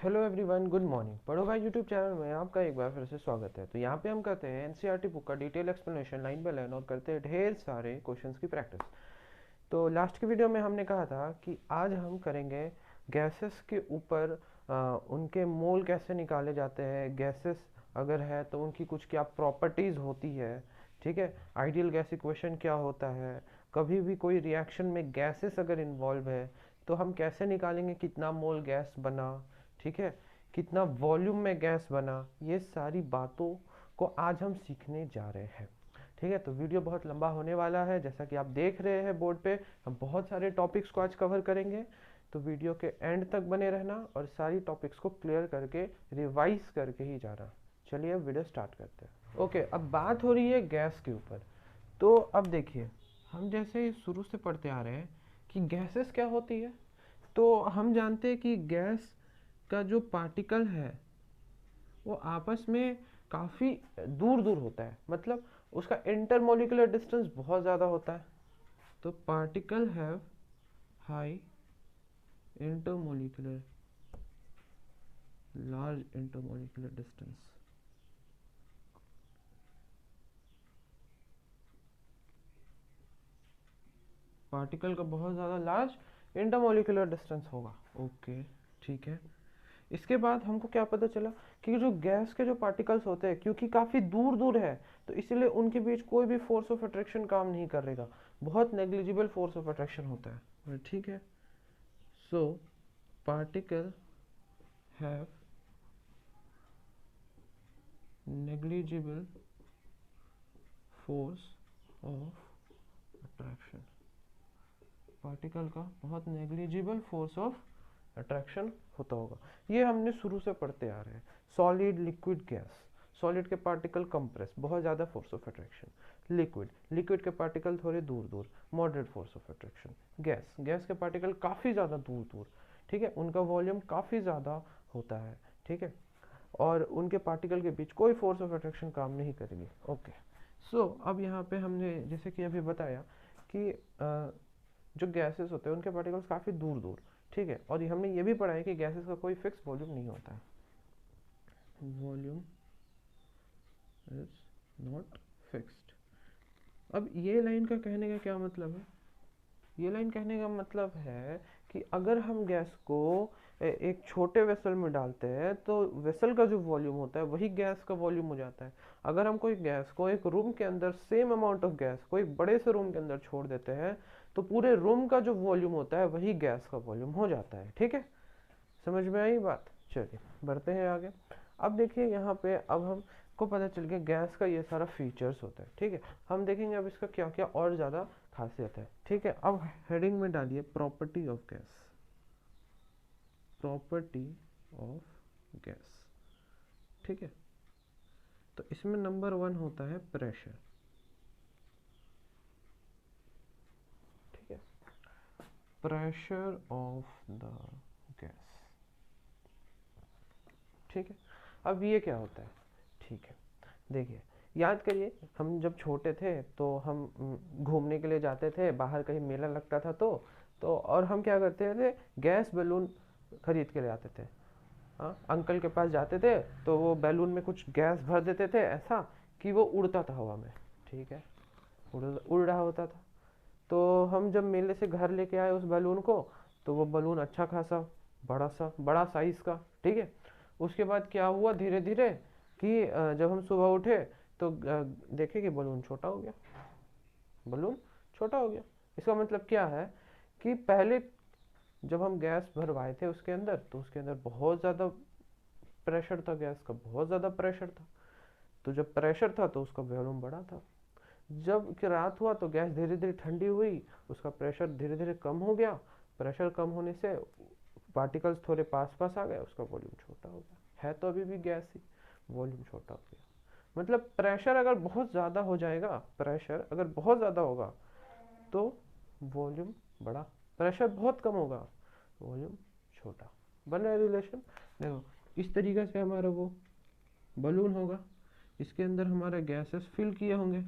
Hello everyone, good morning. पढ़ो भाई YouTube channel में आपका एक बार फिर से स्वागत है। तो यहाँ पे हम करते हैं एनसीईआरटी बुक का detail explanation line by line और करते हैं ढेर सारे क्वेश्चंस की प्रैक्टिस। तो लास्ट की वीडियो में हमने कहा था कि आज हम करेंगे गैसेस के ऊपर उनके मोल कैसे निकाले जाते हैं, गैसेस अगर है तो उनकी कुछ क्या प्रॉपर्टीज़ होती है, ठीक है। आइडियल गैस इक्वेशन क्या होता है, कभी भी कोई रिएक्शन में गैसेस अगर इन्वॉल्व है तो हम कैसे निकालेंगे कितना मोल गैस बना, ठीक है, कितना वॉल्यूम में गैस बना। ये सारी बातों को आज हम सीखने जा रहे हैं, ठीक है। तो वीडियो बहुत लंबा होने वाला है, जैसा कि आप देख रहे हैं बोर्ड पे। हम बहुत सारे टॉपिक्स को आज कवर करेंगे, तो वीडियो के एंड तक बने रहना और सारी टॉपिक्स को क्लियर करके रिवाइज करके ही जाना। चलिए अब वीडियो स्टार्ट करते हैं। ओके, अब बात हो रही है गैस के ऊपर। तो अब देखिए, हम जैसे शुरू से पढ़ते आ रहे हैं कि गैसेस क्या होती है। तो हम जानते हैं कि गैस का जो पार्टिकल है वो आपस में काफ़ी दूर दूर होता है, मतलब उसका इंटरमोलिकुलर डिस्टेंस बहुत ज़्यादा होता है। तो particle have high intermolecular, large intermolecular distance. Particle का बहुत ज़्यादा लार्ज इंटरमोलिकुलर डिस्टेंस होगा। ओके, ठीक है। इसके बाद हमको क्या पता चला कि जो गैस के जो पार्टिकल्स होते हैं, क्योंकि काफ़ी दूर दूर है, तो इसीलिए उनके बीच कोई भी फोर्स ऑफ अट्रैक्शन काम नहीं करेगा, बहुत नेग्लिजिबल फोर्स ऑफ अट्रैक्शन होता है, ठीक है। So particle have negligible force of attraction. Particle का बहुत नेग्लिजिबल फोर्स ऑफ अट्रैक्शन होता होगा। ये हमने शुरू से पढ़ते आ रहे हैं। Solid, liquid, gas. सॉलिड के पार्टिकल कंप्रेस, बहुत ज़्यादा force of attraction. Liquid, liquid के पार्टिकल थोड़े दूर दूर, moderate force of attraction. Gas, gas के पार्टिकल काफ़ी ज़्यादा दूर दूर, ठीक है, उनका वॉल्यूम काफ़ी ज़्यादा होता है, ठीक है, और उनके पार्टिकल के बीच कोई फोर्स ऑफ अट्रैक्शन काम नहीं करेगी। ओके, सो अब यहाँ पे हमने जैसे कि अभी बताया कि जो गैसेस होते हैं उनके पार्टिकल्स काफ़ी दूर दूर, ठीक है, और हमने ये भी पढ़ा है कि गैसेस का कोई फिक्स वॉल्यूम नहीं होता है। Volume is not fixed. अब ये लाइन का कहने का क्या मतलब है? ये लाइन कहने का मतलब है कि अगर हम गैस को एक छोटे वेसल में डालते हैं तो वेसल का जो वॉल्यूम होता है वही गैस का वॉल्यूम हो जाता है। अगर हम कोई गैस को एक रूम के अंदर सेम अमाउंट ऑफ गैस को एक बड़े से रूम के अंदर छोड़ देते हैं तो पूरे रूम का जो वॉल्यूम होता है वही गैस का वॉल्यूम हो जाता है, ठीक है। समझ में आई बात? चलिए बढ़ते हैं आगे। अब देखिए यहाँ पे, अब हमको पता चल गया गैस का ये सारा फीचर्स होता है, ठीक है। हम देखेंगे अब इसका क्या क्या और ज़्यादा खासियत है, ठीक है। अब हेडिंग में डालिए property of gas. Property of gas, ठीक है। तो इसमें नंबर 1 होता है प्रेशर, ठीक है। प्रेशर ऑफ द गैस, ठीक है। अब ये क्या होता है? ठीक है, देखिए, याद करिए हम जब छोटे थे तो हम घूमने के लिए जाते थे, बाहर कहीं मेला लगता था तो और हम क्या करते थे, गैस बैलून खरीद के ले आते थे। हाँ, अंकल के पास जाते थे तो वो बैलून में कुछ गैस भर देते थे ऐसा कि वो उड़ता था हवा में, ठीक है, उड़ रहा होता था। तो हम जब मेले से घर लेके आए उस बैलून को, तो वो बैलून अच्छा खासा बड़ा साइज का, ठीक है। उसके बाद क्या हुआ धीरे धीरे कि जब हम सुबह उठे तो देखे कि बलून छोटा हो गया, बलून छोटा हो गया। इसका मतलब क्या है कि पहले जब हम गैस भरवाए थे उसके अंदर तो उसके अंदर बहुत ज़्यादा प्रेशर था, गैस का बहुत ज़्यादा प्रेशर था। तो जब प्रेशर था तो उसका वॉल्यूम बड़ा था। जब कि रात हुआ तो गैस धीरे धीरे ठंडी हुई, उसका प्रेशर धीरे धीरे कम हो गया। प्रेशर कम होने से पार्टिकल्स थोड़े पास पास आ गए, उसका वॉल्यूम छोटा हो गया। है तो अभी भी गैस ही, वॉल्यूम छोटा हो गया। मतलब प्रेशर अगर बहुत ज़्यादा हो जाएगा, प्रेशर अगर बहुत ज़्यादा होगा तो वॉल्यूम बड़ा, प्रेशर बहुत कम होगा वॉल्यूम छोटा। बन रहा है रिलेशन? देखो, इस तरीके से हमारा वो बलून होगा, इसके अंदर हमारे गैसेस फिल किए होंगे।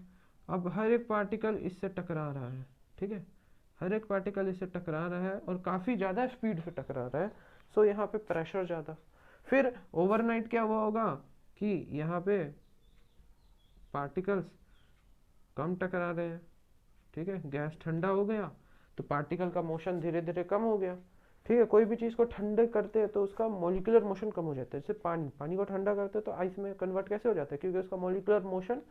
अब हर एक पार्टिकल इससे टकरा रहा है, ठीक है, हर एक पार्टिकल इससे टकरा रहा है और काफ़ी ज़्यादा स्पीड से टकरा रहा है। सो यहाँ पे प्रेशर ज़्यादा, फिर ओवरनाइट क्या हुआ होगा कि यहाँ पे पार्टिकल्स कम टकरा रहे हैं, ठीक है, गैस ठंडा हो गया तो पार्टिकल का मोशन धीरे धीरे कम हो गया, ठीक है। कोई भी चीज़ को ठंडे करते हैं तो उसका मॉलिक्यूलर मोशन कम हो जाता है। जैसे पानी को ठंडा करते हैं तो आइस में कन्वर्ट कैसे हो जाता है, क्योंकि उसका मॉलिक्यूलर मोशन,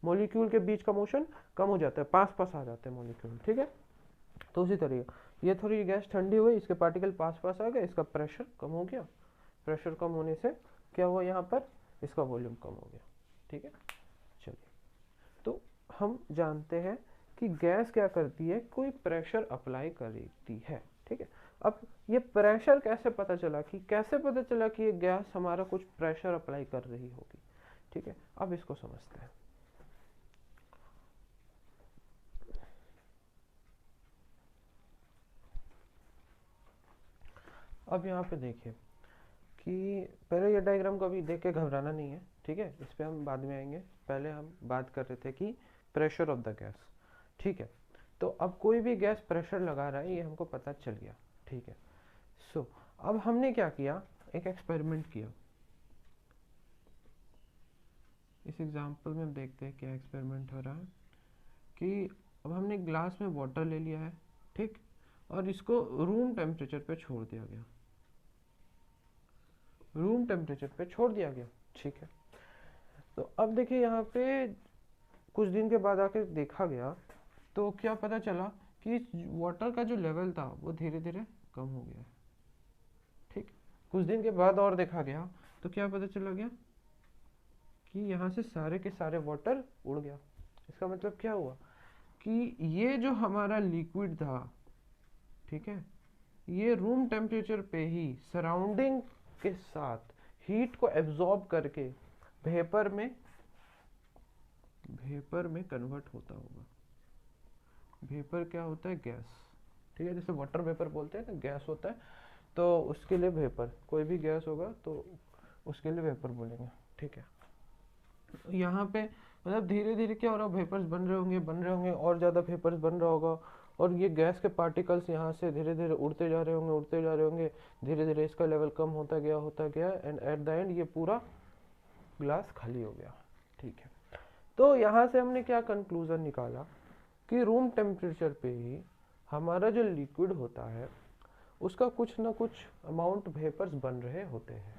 मॉलिक्यूल के बीच का मोशन कम हो जाता है, पास पास आ जाते हैं मॉलिक्यूल, ठीक है। तो उसी तरीके ये थोड़ी गैस ठंडी हुई, इसके पार्टिकल पास पास आ गए, इसका प्रेशर कम हो गया, प्रेशर कम होने से क्या हुआ, यहाँ पर इसका वॉल्यूम कम हो गया, ठीक है। चलिए, तो हम जानते हैं कि गैस क्या करती है, कोई प्रेशर अप्लाई करती है, ठीक है। अब ये प्रेशर कैसे पता चला, कि कैसे पता चला कि ये गैस हमारा कुछ प्रेशर अप्लाई कर रही होगी, ठीक है। अब इसको समझते हैं। अब यहाँ पे देखिए कि पहले ये डायग्राम को अभी देख के घबराना नहीं है, ठीक है, इस पे हम बाद में आएंगे। पहले हम बात कर रहे थे कि प्रेशर ऑफ द गैस, ठीक है। तो अब कोई भी गैस प्रेशर लगा रहा है ये हमको पता चल गया, ठीक है। सो अब हमने क्या किया, एक एक्सपेरिमेंट किया। इस एग्जांपल में हम देखते हैं क्या एक्सपेरिमेंट हो रहा है कि अब हमने ग्लास में वाटर ले लिया है, ठीक, और इसको रूम टेम्परेचर पे छोड़ दिया गया, रूम टेम्परेचर पे छोड़ दिया गया, ठीक है। तो अब देखिए यहाँ पे कुछ दिन के बाद आके देखा गया तो क्या पता चला कि वाटर का जो लेवल था वो धीरे धीरे कम हो गया, ठीक। कुछ दिन के बाद और देखा गया तो क्या पता चला गया कि यहाँ से सारे के सारे वाटर उड़ गया। इसका मतलब क्या हुआ कि ये जो हमारा लिक्विड था, ठीक है, ये रूम टेम्परेचर पे ही सराउंडिंग के साथ हीट को एब्जॉर्ब करके वेपर में कन्वर्ट होता होगा। वेपर क्या होता है, गैस, ठीक है, जैसे वाटर वेपर बोलते हैं ना, गैस होता है, तो उसके लिए वेपर, कोई भी गैस होगा तो उसके लिए वेपर बोलेंगे, ठीक है। यहाँ पे मतलब धीरे धीरे क्या हो रहा है, वेपर्स बन रहे होंगे और ज़्यादा वेपर्स बन रहा होगा, और ये गैस के पार्टिकल्स यहाँ से धीरे धीरे उड़ते जा रहे होंगे, धीरे धीरे इसका लेवल कम होता गया एंड एट द एंड ये पूरा ग्लास खाली हो गया, ठीक है। तो यहाँ से हमने क्या कंक्लूजन निकाला कि रूम टेम्परेचर पे ही हमारा जो लिक्विड होता है उसका कुछ ना कुछ अमाउंट वेपर्स बन रहे होते हैं,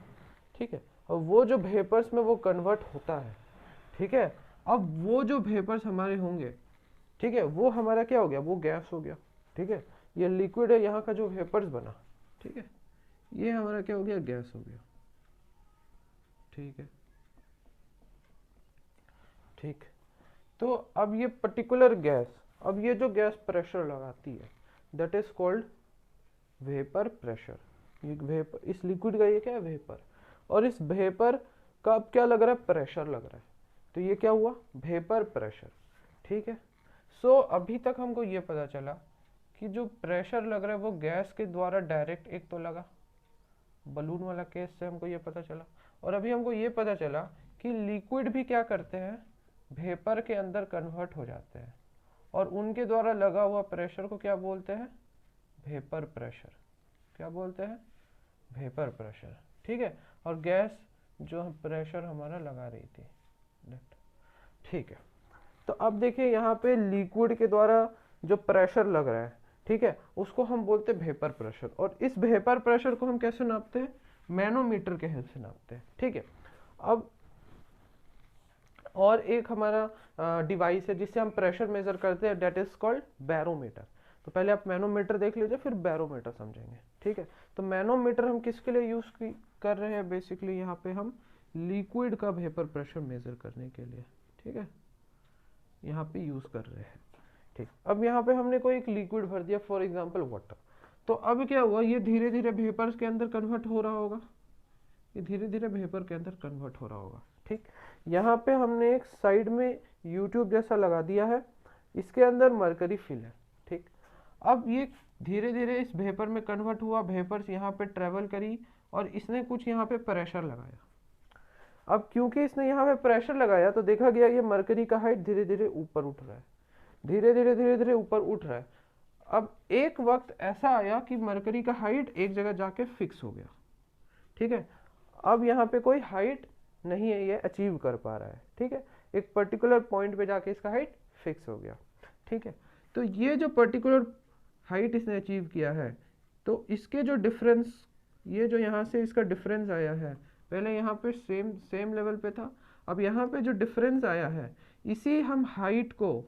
ठीक है। और वो जो वेपर्स में वो कन्वर्ट होता है, ठीक है। अब वो जो वेपर्स हमारे होंगे, ठीक है, वो हमारा क्या हो गया, वो गैस हो गया, ठीक है। ये लिक्विड है, यहाँ का जो वेपर्स बना, ठीक है, ये हमारा क्या हो गया, गैस हो गया, ठीक है, ठीक। तो अब ये पर्टिकुलर गैस, अब ये जो गैस प्रेशर लगाती है that is called vapour pressure. ये वेपर, इस लिक्विड का ये क्या है, वेपर, और इस वेपर का अब क्या लग रहा है, प्रेशर लग रहा है, तो ये क्या हुआ, वेपर प्रेशर, ठीक है। सो अभी तक हमको ये पता चला कि जो प्रेशर लग रहा है वो गैस के द्वारा डायरेक्ट एक तो लगा, बलून वाला केस से हमको ये पता चला, और अभी हमको ये पता चला कि लिक्विड भी क्या करते हैं, वेपर के अंदर कन्वर्ट हो जाते हैं, और उनके द्वारा लगा हुआ प्रेशर को क्या बोलते हैं, वेपर प्रेशर, क्या बोलते हैं, वेपर प्रेशर, ठीक है। और गैस जो प्रेशर हमारा लगा रही थी, ठीक है। तो अब देखिए यहाँ पे लिक्विड के द्वारा जो प्रेशर लग रहा है, ठीक है, उसको हम बोलते हैं वेपर प्रेशर, और इस वेपर प्रेशर को हम कैसे नापते हैं, मैनोमीटर के हेल्प से नापते हैं, ठीक है। अब और एक हमारा डिवाइस है जिससे हम प्रेशर मेजर करते हैं, डेट इज कॉल्ड बैरोमीटर। तो पहले आप मैनोमीटर देख लीजिए, फिर बैरोमीटर समझेंगे, ठीक है। तो मैनोमीटर हम किसके लिए यूज कर रहे हैं, बेसिकली यहाँ पे हम लिक्विड का वेपर प्रेशर मेजर करने के लिए, ठीक है, यहाँ पे यूज कर रहे हैं, ठीक। अब यहाँ पे हमने कोई एक लिक्विड भर दिया, फॉर एग्जांपल वाटर, तो अब क्या हुआ, ये धीरे धीरे वेपर्स के अंदर कन्वर्ट हो रहा होगा, ये धीरे धीरे वेपर के अंदर कन्वर्ट हो रहा होगा, ठीक। यहाँ पे हमने एक साइड में यूट्यूब जैसा लगा दिया है, इसके अंदर मरकरी फिल है, ठीक। अब ये धीरे धीरे इस वेपर में कन्वर्ट हुआ, वेपर्स यहाँ पे ट्रेवल करी और इसने कुछ यहाँ पे प्रेशर लगाया। अब क्योंकि इसने यहाँ पे प्रेशर लगाया तो देखा गया ये मरकरी का हाइट धीरे धीरे ऊपर उठ रहा है, धीरे धीरे ऊपर उठ रहा है। अब एक वक्त ऐसा आया कि मरकरी का हाइट एक जगह जाके फिक्स हो गया, ठीक है। अब यहाँ पे कोई हाइट नहीं है ये अचीव कर पा रहा है, ठीक है, एक पर्टिकुलर पॉइंट पे जाके इसका हाइट फिक्स हो गया, ठीक है। तो ये जो पर्टिकुलर हाइट इसने अचीव किया है, तो इसके जो डिफरेंस, ये जो यहाँ से इसका डिफरेंस आया है, पहले यहाँ पे सेम सेम लेवल पे था, अब यहाँ पे जो डिफरेंस आया है, इसी हम हाइट को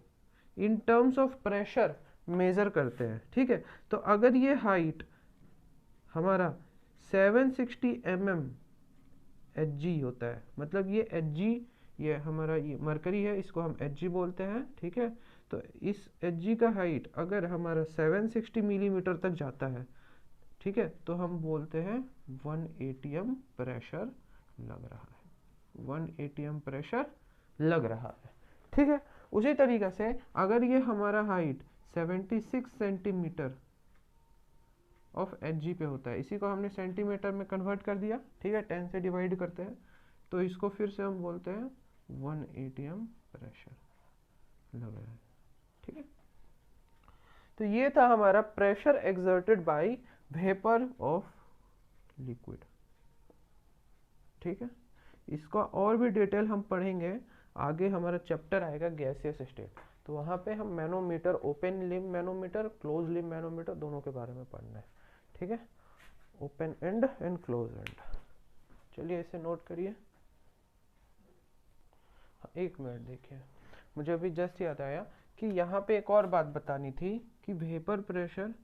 इन टर्म्स ऑफ प्रेशर मेज़र करते हैं, ठीक है। तो अगर ये हाइट हमारा 760 mm Hg होता है, मतलब ये Hg, ये हमारा ये मरकरी है, इसको हम Hg बोलते हैं, ठीक है। तो इस Hg का हाइट अगर हमारा 760 मिलीमीटर तक जाता है, ठीक है, तो हम बोलते हैं 1 atm प्रेशर लग रहा है, 1 atm प्रेशर लग रहा है, ठीक है। उसी तरीके से अगर ये हमारा हाइट 76 सेंटीमीटर ऑफ Hg पे होता है, इसी को हमने सेंटीमीटर में कन्वर्ट कर दिया, ठीक है, 10 से डिवाइड करते हैं, तो इसको फिर से हम बोलते हैं 1 atm प्रेशर लग रहा है, ठीक है। तो ये था हमारा pressure exerted by vapour of liquid, ठीक है। इसका और भी डिटेल हम पढ़ेंगे आगे, हमारा चैप्टर आएगा गैसियस स्टेट, तो वहाँ पे हम manometer, open limb manometer, close limb manometer, दोनों के बारे में पढ़ना है, ठीक है, open and and close and. चलिए इसे नोट करिए। एक मिनट देखिए, मुझे अभी जस्ट याद आया कि यहाँ पे एक और बात बतानी थी कि वेपर प्रेशर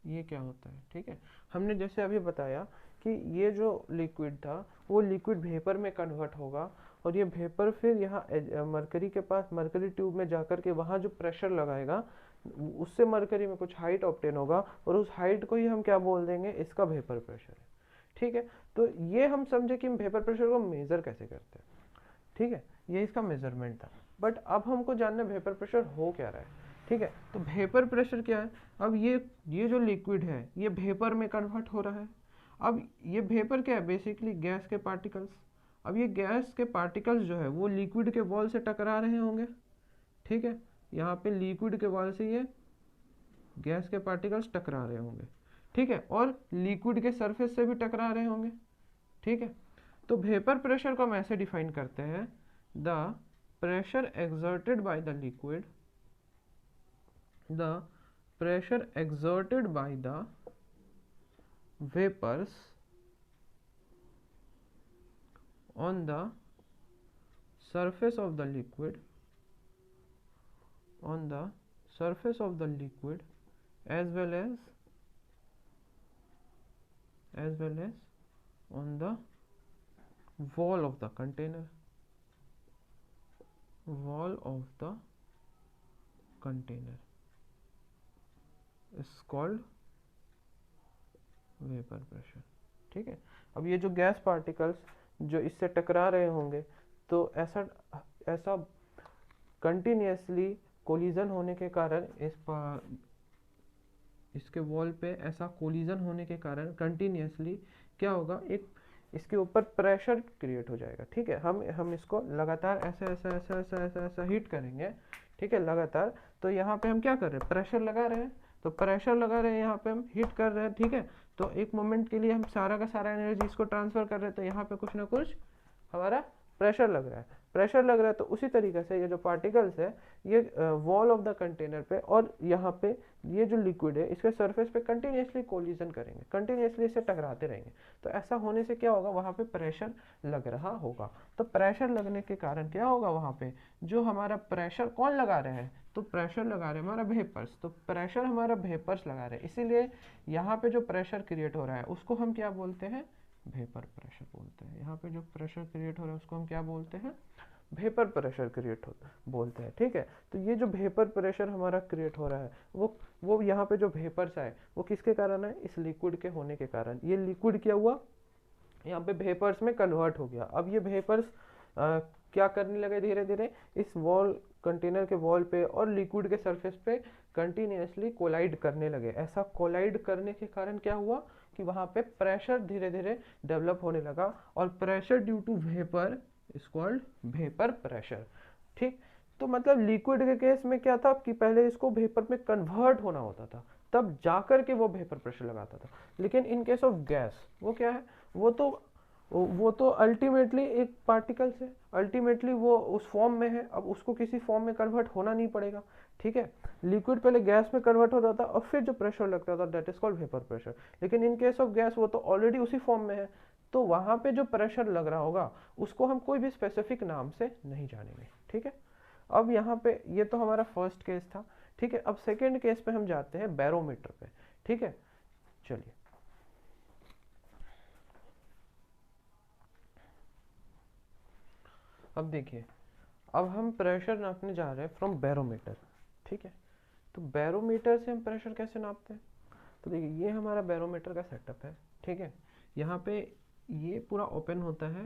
ये क्या होता है, ठीक है। हमने जैसे अभी बताया कि ये जो लिक्विड था वो लिक्विड वेपर में कन्वर्ट होगा, और ये वेपर फिर यहाँ मरकरी के पास, मरकरी ट्यूब में जाकर के वहाँ जो प्रेशर लगाएगा, उससे मरकरी में कुछ हाइट ऑब्टेन होगा, और उस हाइट को ही हम क्या बोल देंगे, इसका वेपर प्रेशर है, ठीक है। तो ये हम समझे कि हम वेपर प्रेशर को मेजर कैसे करते हैं, ठीक है, ये इसका मेजरमेंट था। बट अब हमको जानना है वेपर प्रेशर हो क्या रहा है, ठीक है। तो वेपर प्रेशर क्या है, अब ये जो लिक्विड है ये वेपर में कन्वर्ट हो रहा है। अब ये वेपर क्या है, बेसिकली गैस के पार्टिकल्स। अब ये गैस के पार्टिकल्स जो है वो लिक्विड के वॉल से टकरा रहे होंगे, ठीक है, यहाँ पे लिक्विड के वॉल से ये गैस के पार्टिकल्स टकरा रहे होंगे, ठीक है, और लिक्विड के सरफेस से भी टकरा रहे होंगे, ठीक है। तो वेपर प्रेशर को हम ऐसे डिफाइन करते हैं, the pressure exerted by the liquid, the pressure exerted by the vapors on the surface of the liquid, on the surface of the liquid as well as on the wall of the container, wall of the container is called vapour pressure, ठीक है। अब ये जो gas particles जो इससे टकरा रहे होंगे, तो ऐसा कंटिन्यूसली कोलिजन होने के कारण, इसके वॉल पे ऐसा कोलिजन होने के कारण कंटिन्यूसली क्या होगा, एक इसके ऊपर प्रेशर क्रिएट हो जाएगा, ठीक है। हम इसको लगातार ऐसा ऐसा ऐसा ऐसा ऐसा ऐसा हीट करेंगे, ठीक है, लगातार। तो यहाँ पे हम क्या कर रहे हैं, प्रेशर लगा रहे हैं, तो प्रेशर लगा रहे हैं, यहाँ पे हम हीट कर रहे हैं, ठीक है। तो एक मोमेंट के लिए हम सारा का सारा एनर्जी इसको ट्रांसफर कर रहे हैं, तो यहाँ पे कुछ ना कुछ हमारा प्रेशर लग रहा है, प्रेशर लग रहा है। तो उसी तरीके से ये जो पार्टिकल्स है ये वॉल ऑफ द कंटेनर पे और यहाँ पे ये जो लिक्विड है इसके सरफेस पे कंटिन्यूसली कोलिजन करेंगे, कंटिन्यूसली इससे टकराते रहेंगे। तो ऐसा होने से क्या होगा, वहाँ पे प्रेशर लग रहा होगा। तो प्रेशर लगने के कारण क्या होगा, वहाँ पे जो हमारा प्रेशर कौन लगा रहे हैं, तो प्रेशर लगा रहे हैं हमारा वेपर्स, तो प्रेशर हमारा वेपर्स लगा रहे हैं, इसीलिए यहाँ पे जो प्रेशर क्रिएट हो रहा है उसको हम क्या बोलते हैं, वेपर प्रेशर बोलते हैं। यहाँ पे जो प्रेशर क्रिएट हो रहा है उसको हम क्या बोलते हैं, वेपर प्रेशर क्रिएट बोलते हैं, ठीक है। तो ये जो वेपर प्रेशर हमारा क्रिएट हो रहा है वो यहाँ पे जो वेपर्स आए वो किसके कारण है, इस लिक्विड के होने के कारण। ये लिक्विड क्या हुआ, यहाँ पे वेपर्स में कन्वर्ट हो गया। अब ये वेपर्स क्या करने लगे, धीरे धीरे इस वॉल कंटेनर के वॉल पे और लिक्विड के सरफेस पे कंटिन्यूसली कोलाइड करने लगे। ऐसा कोलाइड करने के कारण क्या हुआ कि वहाँ पे प्रेशर धीरे धीरे डेवलप होने लगा, और pressure due to vapour is called vapour pressure, ठीक। तो मतलब लिक्विड के केस में क्या था कि पहले इसको वेपर में कन्वर्ट होना होता था, तब जाकर के वो वेपर प्रेशर लगाता था। लेकिन इन केस ऑफ गैस वो क्या है, वो तो अल्टीमेटली एक पार्टिकल से अल्टीमेटली वो उस फॉर्म में है, अब उसको किसी फॉर्म में कन्वर्ट होना नहीं पड़ेगा, ठीक है। लिक्विड पहले गैस में कन्वर्ट होता था और फिर जो प्रेशर लगता था that is called vapour pressure. लेकिन इन केस ऑफ गैस वो तो ऑलरेडी उसी फॉर्म में है, तो वहां पे जो प्रेशर लग रहा होगा उसको हम कोई भी स्पेसिफिक नाम से नहीं जानेंगे, ठीक है। अब यहाँ पे ये तो हमारा फर्स्ट केस था, ठीक है। अब सेकेंड केस पे हम जाते हैं बैरोमीटर पे, ठीक है। चलिए, अब देखिए, अब हम प्रेशर नापने जा रहे हैं फ्रॉम बैरोमीटर, ठीक है। तो बैरोमीटर से हम प्रेशर कैसे नापते हैं? तो देखिए, ये हमारा बैरोमीटर का सेटअप है, ठीक है। यहाँ पे ये पूरा ओपन होता है,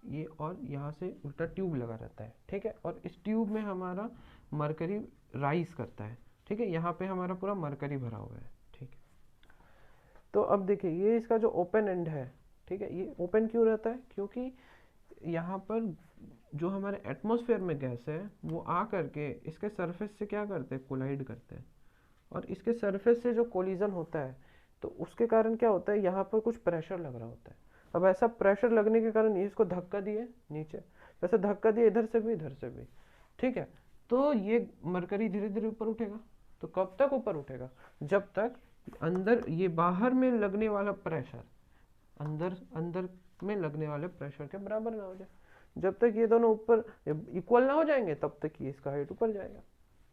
ये और यहाँ से उल्टा ट्यूब लगा रहता है, ठीक है। और इस ट्यूब में हमारा मरकरी राइज करता है, ठीक है। यहाँ पे हमारा पूरा मरकरी भरा हुआ है, ठीक है। तो अब देखिए, ये इसका जो ओपन एंड है, ठीक है, ये ओपन क्यों रहता है? क्योंकि यहाँ पर जो हमारे एटमॉस्फेयर में गैस है वो आ करके इसके सरफेस से क्या करते हैं, कोलाइड करते हैं। और इसके सरफेस से जो कोलिजन होता है तो उसके कारण क्या होता है, यहाँ पर कुछ प्रेशर लग रहा होता है। अब ऐसा प्रेशर लगने के कारण ये इसको धक्का दिए नीचे, वैसे धक्का दिए इधर से भी इधर से भी, ठीक है। तो ये मरकरी धीरे धीरे ऊपर उठेगा। तो कब तक ऊपर उठेगा? जब तक अंदर ये बाहर में लगने वाला प्रेशर अंदर में लगने वाले प्रेशर के बराबर ना हो जाए। जब तक ये दोनों ऊपर इक्वल ना हो जाएंगे तब तक ये इसका हाइट ऊपर जाएगा,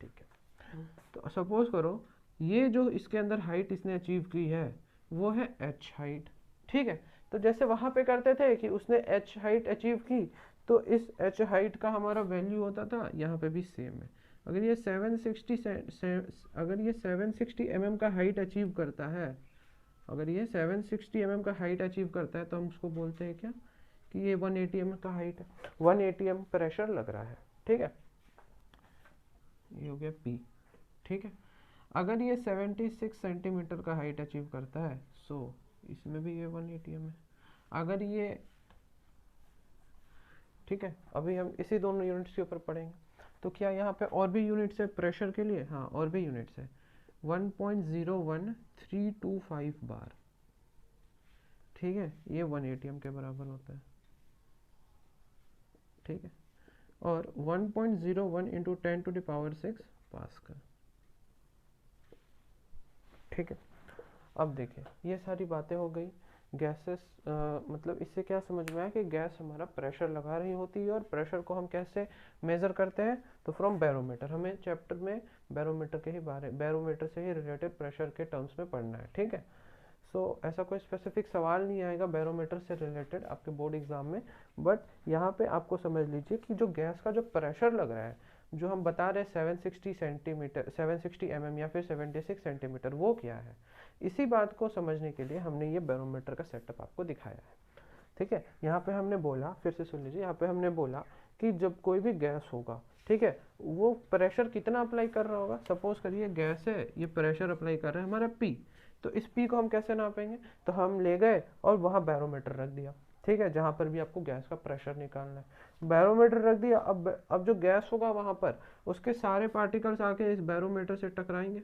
ठीक है। तो सपोज करो ये जो इसके अंदर हाइट इसने अचीव की है वो है h हाइट, ठीक है। तो जैसे वहां पे करते थे कि उसने h हाइट अचीव की, तो इस h हाइट का हमारा वैल्यू होता था, यहाँ पे भी सेम है। अगर ये 760 mm का हाइट अचीव करता है, अगर ये 760 mm का हाइट अचीव करता है तो हम उसको बोलते हैं क्या, कि ये 180 mm का हाइट है, 180 mm प्रेशर लग रहा है, ठीक है। ये हो गया P, ठीक है। अगर ये 76 सेंटीमीटर का हाइट अचीव करता है, सो इसमें भी ये 180 mm है। अगर ये, ठीक है, अभी हम इसी दोनों यूनिट्स के ऊपर पढ़ेंगे। तो क्या यहाँ पे और भी यूनिट्स है प्रेशर के लिए? हाँ, और भी यूनिट्स है। 1.01325 बार, ठीक है, ये 180 m के बराबर होता है, ठीक है। और 1.01 इंटू 10⁶ पास्कल, ठीक है। अब देखिए, ये सारी बातें हो गई गैसेस, मतलब इससे क्या समझ में आया कि गैस हमारा प्रेशर लगा रही होती है और प्रेशर को हम कैसे मेज़र करते हैं, तो फ्रॉम बैरोमीटर। हमें चैप्टर में बैरोमीटर से ही रिलेटेड प्रेशर के टर्म्स में पढ़ना है, ठीक है। सो ऐसा कोई स्पेसिफिक सवाल नहीं आएगा बैरोमीटर से रिलेटेड आपके बोर्ड एग्जाम में, बट यहाँ पे आपको समझ लीजिए कि जो गैस का जो प्रेशर लग रहा है, जो हम बता रहे हैं 760 mm या फिर 76 सेंटीमीटर, वो क्या है। इसी बात को समझने के लिए हमने ये बैरोमीटर का सेटअप आपको दिखाया है, ठीक है। यहाँ पे हमने बोला, फिर से सुन लीजिए, यहाँ पे हमने बोला कि जब कोई भी गैस होगा, ठीक है, वो प्रेशर कितना अप्लाई कर रहा होगा। सपोज करिए गैस है, ये प्रेशर अप्लाई कर रहा है हमारा P, तो इस P को हम कैसे नापेंगे? तो हम ले गए और वहाँ बैरोमीटर रख दिया, ठीक है, जहाँ पर भी आपको गैस का प्रेशर निकालना है, बैरोमीटर रख दिया। अब जो गैस होगा वहाँ पर उसके सारे पार्टिकल्स आके इस बैरोमीटर से टकराएंगे,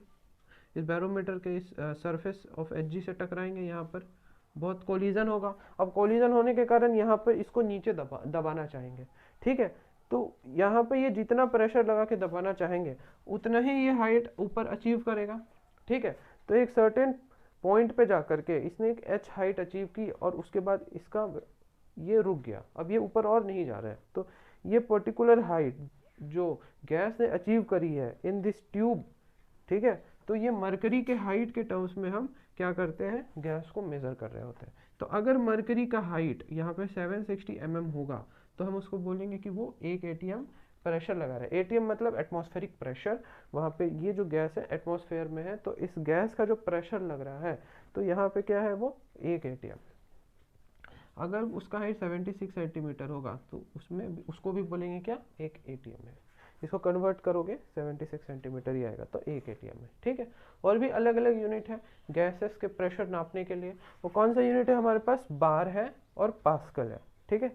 इस बैरोमीटर के इस सरफेस ऑफ Hg से टकराएंगे, यहाँ पर बहुत कोलिजन होगा। अब कोलिजन होने के कारण यहाँ पर इसको नीचे दबाना चाहेंगे, ठीक है। तो यहाँ पे ये जितना प्रेशर लगा के दबाना चाहेंगे उतना ही ये हाइट ऊपर अचीव करेगा, ठीक है। तो एक सर्टेन पॉइंट पे जाकर के इसने एक h हाइट अचीव की और उसके बाद इसका ये रुक गया, अब ये ऊपर और नहीं जा रहा है। तो ये पर्टिकुलर हाइट जो गैस ने अचीव करी है इन दिस ट्यूब, ठीक है, तो ये मरकरी के हाइट के टर्म्स में हम क्या करते हैं, गैस को मेजर कर रहे होते हैं। तो अगर मरकरी का हाइट यहाँ पे 760 mm होगा तो हम उसको बोलेंगे कि वो 1 atm प्रेशर लगा रहा है। atm मतलब एटमॉस्फेरिक प्रेशर, वहाँ पे ये जो गैस है एटमॉस्फेयर में है, तो इस गैस का जो प्रेशर लग रहा है तो यहाँ पे क्या है, वो 1 atm। अगर उसका हाइट 76 सेंटीमीटर होगा तो उसमें उसको भी बोलेंगे क्या, 1 atm है। इसको कन्वर्ट करोगे 76 सेंटीमीटर ही आएगा, तो 1 atm है, ठीक है। और भी अलग अलग यूनिट है गैसेस के प्रेशर नापने के लिए। वो कौन सा यूनिट है हमारे पास, बार है और पास्कल है, ठीक है।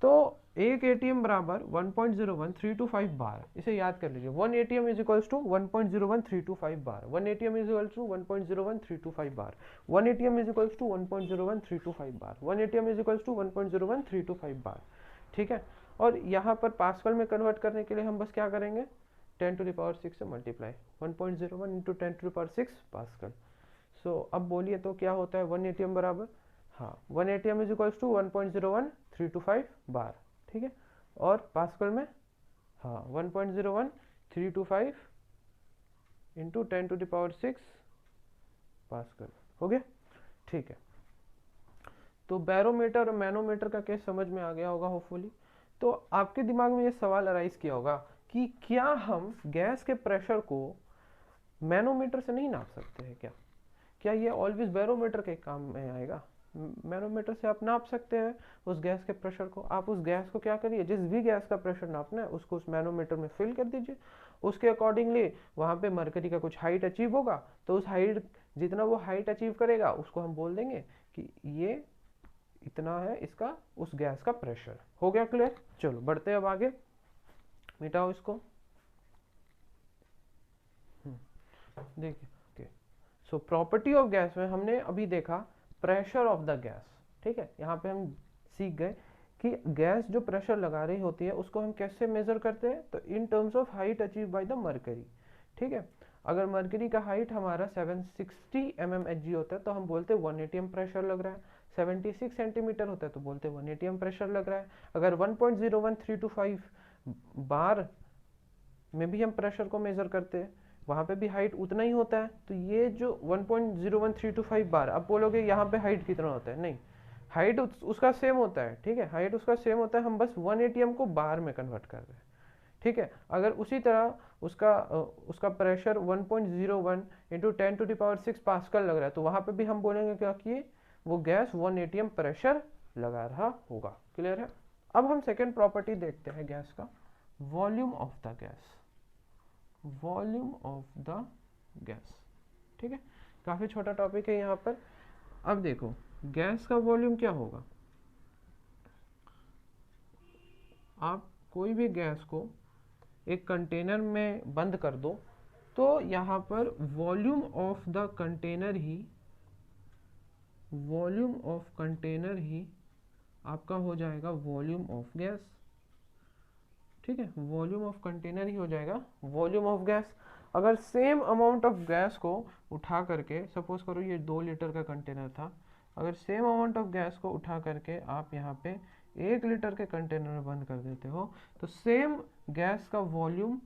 तो एक एटीएम बराबर 1.01325 बार, इसे याद कर लीजिए। 1 ATM is equals to 1.01325 bar, 1 ATM is equals to 1.01325 bar, 1 ATM is equals to 1.01325 bar, 1 ATM is equals to 1.01325 bar, ठीक है। और यहाँ पर पास्कल में कन्वर्ट करने के लिए हम बस क्या करेंगे, 10 टू द पावर 6 से multiply, 1.01 into 10 to the power 6 pascal. So अब बोलिए तो क्या होता है 1 एटीएम बराबर, हाँ 1 ATM is equals to 1.01325 bar, ठीक है। और पास्कल में हाँ 1.01325 into 10 to the power 6 pascal, हो गया, ठीक है। तो बैरोमीटर और मैनोमीटर का केस समझ में आ गया होगा होपफुली। तो आपके दिमाग में ये सवाल अराइज किया होगा कि क्या हम गैस के प्रेशर को मैनोमीटर से नहीं नाप सकते हैं क्या ये ऑलवेज बैरोमीटर के काम में आएगा? मैनोमीटर से आप नाप सकते हैं उस गैस के प्रेशर को। आप उस गैस को क्या करिए, जिस भी गैस का प्रेशर नापना है उसको उस मैनोमीटर में फिल कर दीजिए, उसके अकॉर्डिंगली वहाँ पे मरकरी का कुछ हाइट अचीव होगा, तो उस हाइट जितना वो हाइट अचीव करेगा उसको हम बोल देंगे कि ये इतना है इसका उस गैस का प्रेशर। हो गया क्लियर? चलो बढ़ते हैं अब आगे, मिटाओ इसको। देखिए okay, so property of gas में हमने अभी देखा प्रेशर ऑफ द गैस, ठीक है। यहाँ पे हम सीख गए कि गैस जो प्रेशर लगा रही होती है उसको हम कैसे मेजर करते हैं, तो इन terms of height achieve by the mercury, ठीक है। अगर मरकरी का हाइट हमारा 760 mmHg होता है तो हम बोलते हैं 1 atm प्रेशर लग रहा है, 76 सेंटीमीटर होता है तो बोलते हैं 1 atm प्रेशर लग रहा है। अगर 1.01325 बार में भी हम प्रेशर को मेजर करते हैं, वहाँ पे भी हाइट उतना ही होता है, तो ये जो 1.01325 बार, अब बोलोगे यहाँ पे हाइट कितना होता है, नहीं, हाइट उसका सेम होता है, ठीक है, हाइट उसका सेम होता है, हम बस 1 atm को बार में कन्वर्ट कर रहे हैं, ठीक है। अगर उसी तरह उसका pressure 1.01 into 10 to the power 6 pascal लग रहा है, तो वहाँ पे भी हम बोलेंगे क्या कि वो गैस 1 atm प्रेशर लगा रहा होगा। क्लियर है? अब हम सेकेंड प्रॉपर्टी देखते हैं गैस का, volume of the gas, volume of the gas, ठीक है। काफी छोटा टॉपिक है यहाँ पर। अब देखो गैस का वॉल्यूम क्या होगा, आप कोई भी गैस को एक कंटेनर में बंद कर दो तो यहाँ पर वॉल्यूम ऑफ द कंटेनर ही, वॉल्यूम ऑफ कंटेनर ही आपका हो जाएगा वॉल्यूम ऑफ गैस, ठीक है। वॉल्यूम ऑफ कंटेनर ही हो जाएगा वॉल्यूम ऑफ गैस। अगर सेम अमाउंट ऑफ गैस को उठा करके, सपोज करो ये 2 लीटर का कंटेनर था, अगर सेम अमाउंट ऑफ गैस को उठा करके आप यहाँ पे 1 लीटर के कंटेनर में बंद कर देते हो, तो सेम गैस का वॉल्यूम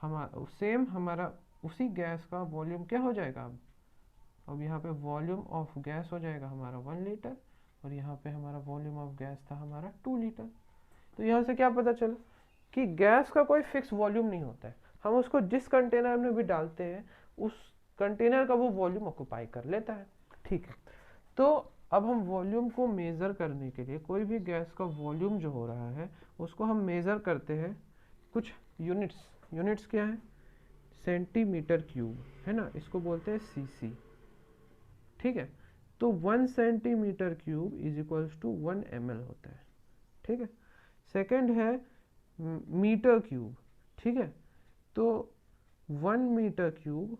हमारा उसी गैस का वॉल्यूम क्या हो जाएगा, अब यहाँ पे वॉल्यूम ऑफ गैस हो जाएगा हमारा 1 लीटर, और यहाँ पे हमारा वॉल्यूम ऑफ गैस था हमारा 2 लीटर। तो यहाँ से क्या पता चला कि गैस का कोई फिक्स वॉल्यूम नहीं होता है, हम उसको जिस कंटेनर में भी डालते हैं उस कंटेनर का वो वॉल्यूम ऑक्यूपाई कर लेता है, ठीक है। तो अब हम वॉल्यूम को मेज़र करने के लिए, कोई भी गैस का वॉल्यूम जो हो रहा है उसको हम मेज़र करते हैं कुछ यूनिट्स। यूनिट्स क्या है, सेंटीमीटर क्यूब है ना, इसको बोलते हैं सीसी, ठीक है। तो 1 centimetre cube is equals to 1 ml होता है, ठीक है। सेकंड है मीटर क्यूब, ठीक है। तो 1 metre cube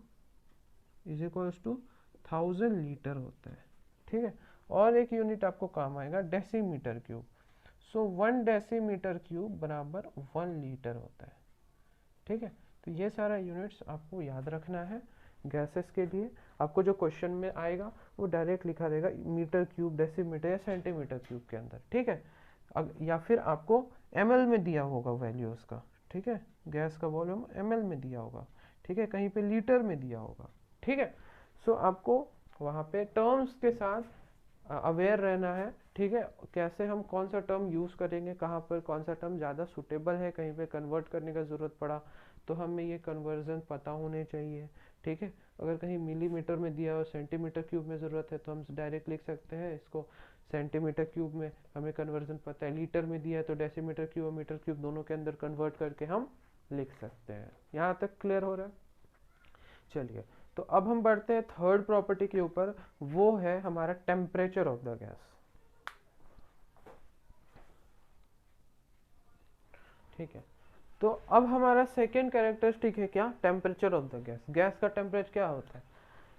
is equals to 1000 litre होता है, ठीक है। और एक यूनिट आपको काम आएगा डेसीमीटर क्यूब। सो 1 डेसीमीटर क्यूब बराबर 1 लीटर होता है, ठीक है। तो ये सारा यूनिट्स आपको याद रखना है गैसेस के लिए। आपको जो क्वेश्चन में आएगा वो डायरेक्ट लिखा रहेगा मीटर क्यूब, डेसीमीटर या सेंटीमीटर क्यूब के अंदर, ठीक है। या फिर आपको ml में दिया होगा वैल्यू उसका, ठीक है, गैस का वॉल्यूम ml में दिया होगा, ठीक है, कहीं पे लीटर में दिया होगा, ठीक है। सो आपको वहाँ पे टर्म्स के साथ अवेयर रहना है, ठीक है, कैसे हम कौन सा टर्म यूज़ करेंगे, कहाँ पर कौन सा टर्म ज़्यादा सूटेबल है, कहीं पे कन्वर्ट करने का ज़रूरत पड़ा तो हमें ये कन्वर्जन पता होने चाहिए, ठीक है। अगर कहीं मिलीमीटर में दिया और सेंटीमीटर क्यूब में ज़रूरत है तो हम डायरेक्ट लिख सकते हैं इसको सेंटीमीटर क्यूब में, हमें कन्वर्जन पता है। लीटर में दिया है तो डेसीमीटर क्यूब और मीटर क्यूब दोनों के अंदर कन्वर्ट करके हम लिख सकते हैं। यहाँ तक क्लियर हो रहा है? चलिए, तो अब हम बढ़ते हैं थर्ड प्रॉपर्टी के ऊपर, वो है हमारा टेम्परेचर ऑफ द गैस। ठीक है। तो अब हमारा सेकेंड कैरेक्टरिस्टिक है क्या, temperature of the gas. Gas का टेम्परेचर क्या होता है,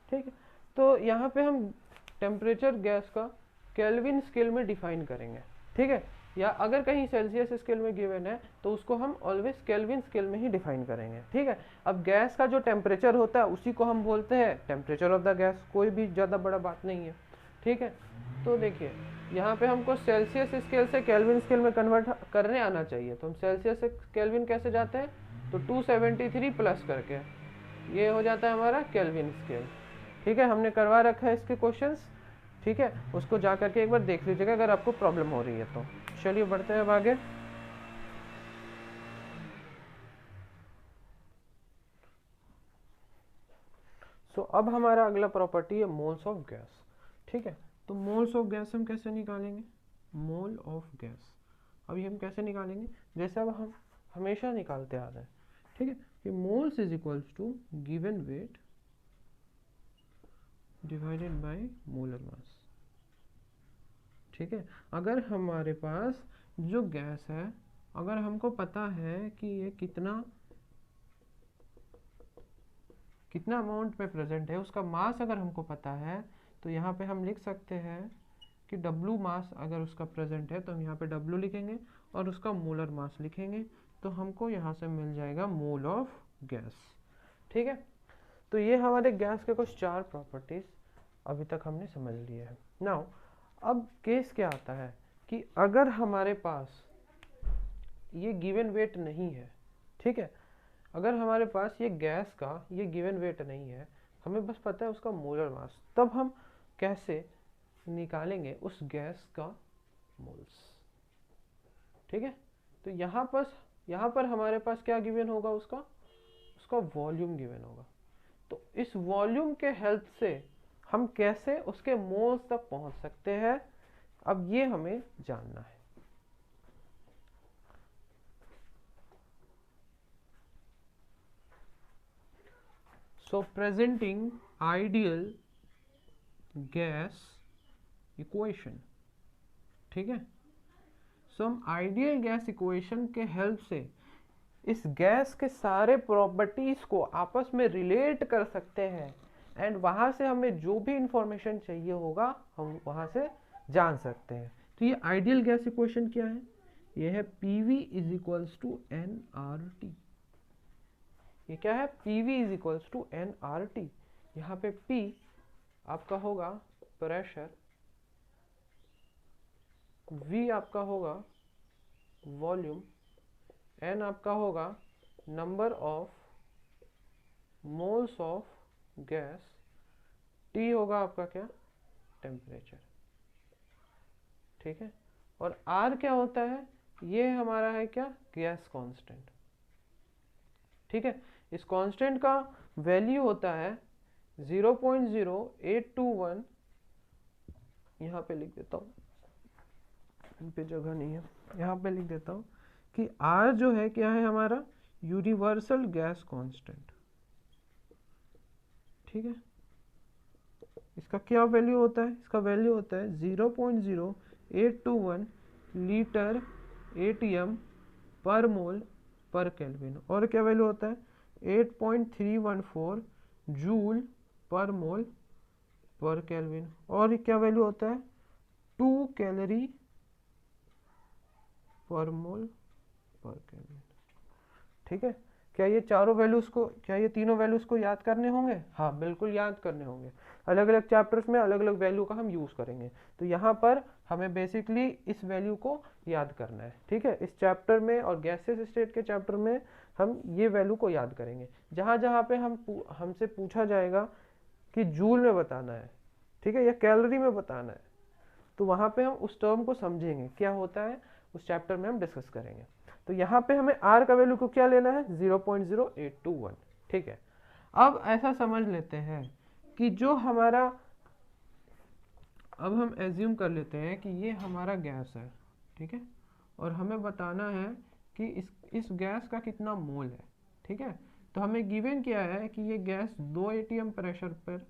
ठीक है। तो यहाँ पे हम टेम्परेचर गैस का केल्विन स्केल में डिफाइन करेंगे, ठीक है। या अगर कहीं सेल्सियस स्केल में गिवन है तो उसको हम ऑलवेज केल्विन स्केल में ही डिफाइन करेंगे, ठीक है। अब गैस का जो टेम्परेचर होता है उसी को हम बोलते हैं टेम्परेचर ऑफ द गैस, कोई भी ज़्यादा बड़ा बात नहीं है, ठीक है। तो देखिए यहाँ पे हमको सेल्सियस स्केल से केल्विन स्केल में कन्वर्ट करने आना चाहिए, तो हम सेल्सियस से केल्विन कैसे जाते हैं, तो 273 प्लस करके ये हो जाता है हमारा केल्विन स्केल, ठीक है। हमने करवा रखा है इसके क्वेश्चंस, ठीक है, उसको जा करके एक बार देख लीजिएगा अगर आपको प्रॉब्लम हो रही है तो। चलिए बढ़ते हैं अब आगे। अब हमारा अगला प्रॉपर्टी है मोल्स ऑफ गैस, ठीक है। तो मोल्स ऑफ गैस हम कैसे निकालेंगे, मोल ऑफ गैस अभी हम कैसे निकालेंगे, जैसे अब हम हमेशा निकालते आ रहे हैं, ठीक है, कि moles is equals to given weight divided by molar mass, ठीक है। अगर हमारे पास जो गैस है, अगर हमको पता है कि ये कितना अमाउंट में प्रेजेंट है, उसका मास अगर हमको पता है, तो यहाँ पे हम लिख सकते हैं कि W मास अगर उसका प्रेजेंट है तो हम यहाँ पे W लिखेंगे और उसका मोलर मास लिखेंगे, तो हमको यहाँ से मिल जाएगा मोल ऑफ गैस, ठीक है। तो ये हमारे गैस के कुछ 4 प्रॉपर्टीज अभी तक हमने समझ लिए हैं। नाउ अब केस क्या आता है कि अगर हमारे पास ये गिवन वेट नहीं है, ठीक है, अगर हमारे पास ये गैस का ये गिवन वेट नहीं है, हमें बस पता है उसका मोलर मास, तब हम कैसे निकालेंगे उस गैस का मोल्स, ठीक है। तो यहाँ पर हमारे पास क्या गिवन होगा, उसका वॉल्यूम गिवन होगा। तो इस वॉल्यूम के हेल्प से हम कैसे उसके मोल्स तक पहुंच सकते हैं, अब ये हमें जानना है। So presenting ideal gas equation, ठीक है। सो हम आइडियल गैस इक्वेशन के हेल्प से इस गैस के सारे प्रॉपर्टीज को आपस में रिलेट कर सकते हैं एंड वहां से हमें जो भी इंफॉर्मेशन चाहिए होगा हम वहां से जान सकते हैं। तो ये आइडियल गैस इक्वेशन क्या है, ये है PV is equals to nRT। ये क्या है, PV is equals to nRT। यहाँ पे P आपका होगा प्रेशर, V आपका होगा वॉल्यूम, N आपका होगा number of moles of gas, T होगा आपका क्या, टेम्परेचर, ठीक है। और R क्या होता है, ये हमारा है क्या, गैस कांस्टेंट, ठीक है। इस कांस्टेंट का वैल्यू होता है 0.0821, यहाँ पे लिख देता हूँ, इन पे जगह नहीं है, यहाँ पे लिख देता हूँ कि R जो है क्या है हमारा, यूनिवर्सल गैस कांस्टेंट, ठीक है। इसका क्या वैल्यू होता है, इसका वैल्यू होता है 0.0821 लीटर ATM पर मोल पर केल्विन, और क्या वैल्यू होता है 8.314 जूल पर मोल पर केल्विन, और क्या वैल्यू होता है 2 कैलोरी पर मोल पर केल्विन, ठीक है। क्या ये चारों वैल्यूज को, क्या ये तीनों वैल्यूज को याद करने होंगे, हाँ बिल्कुल याद करने होंगे। अलग अलग चैप्टर्स में अलग अलग वैल्यू का हम यूज करेंगे, तो यहाँ पर हमें बेसिकली इस वैल्यू को याद करना है, ठीक है। इस चैप्टर में और गैसेस स्टेट के चैप्टर में हम ये वैल्यू को याद करेंगे। जहाँ जहाँ पे हमसे पूछा जाएगा कि जूल में बताना है, ठीक है, या कैलोरी में बताना है, तो वहाँ पे हम उस टर्म को समझेंगे क्या होता है, उस चैप्टर में हम डिस्कस करेंगे। तो यहाँ पे हमें R का वैल्यू को क्या लेना है, 0.0821, ठीक है। अब ऐसा समझ लेते हैं कि जो हमारा, अब हम एज्यूम कर लेते हैं कि ये हमारा गैस है, ठीक है, और हमें बताना है कि इस गैस का कितना मोल है, ठीक है। तो हमें गिवन क्या है कि ये गैस 2 ATM प्रेशर पर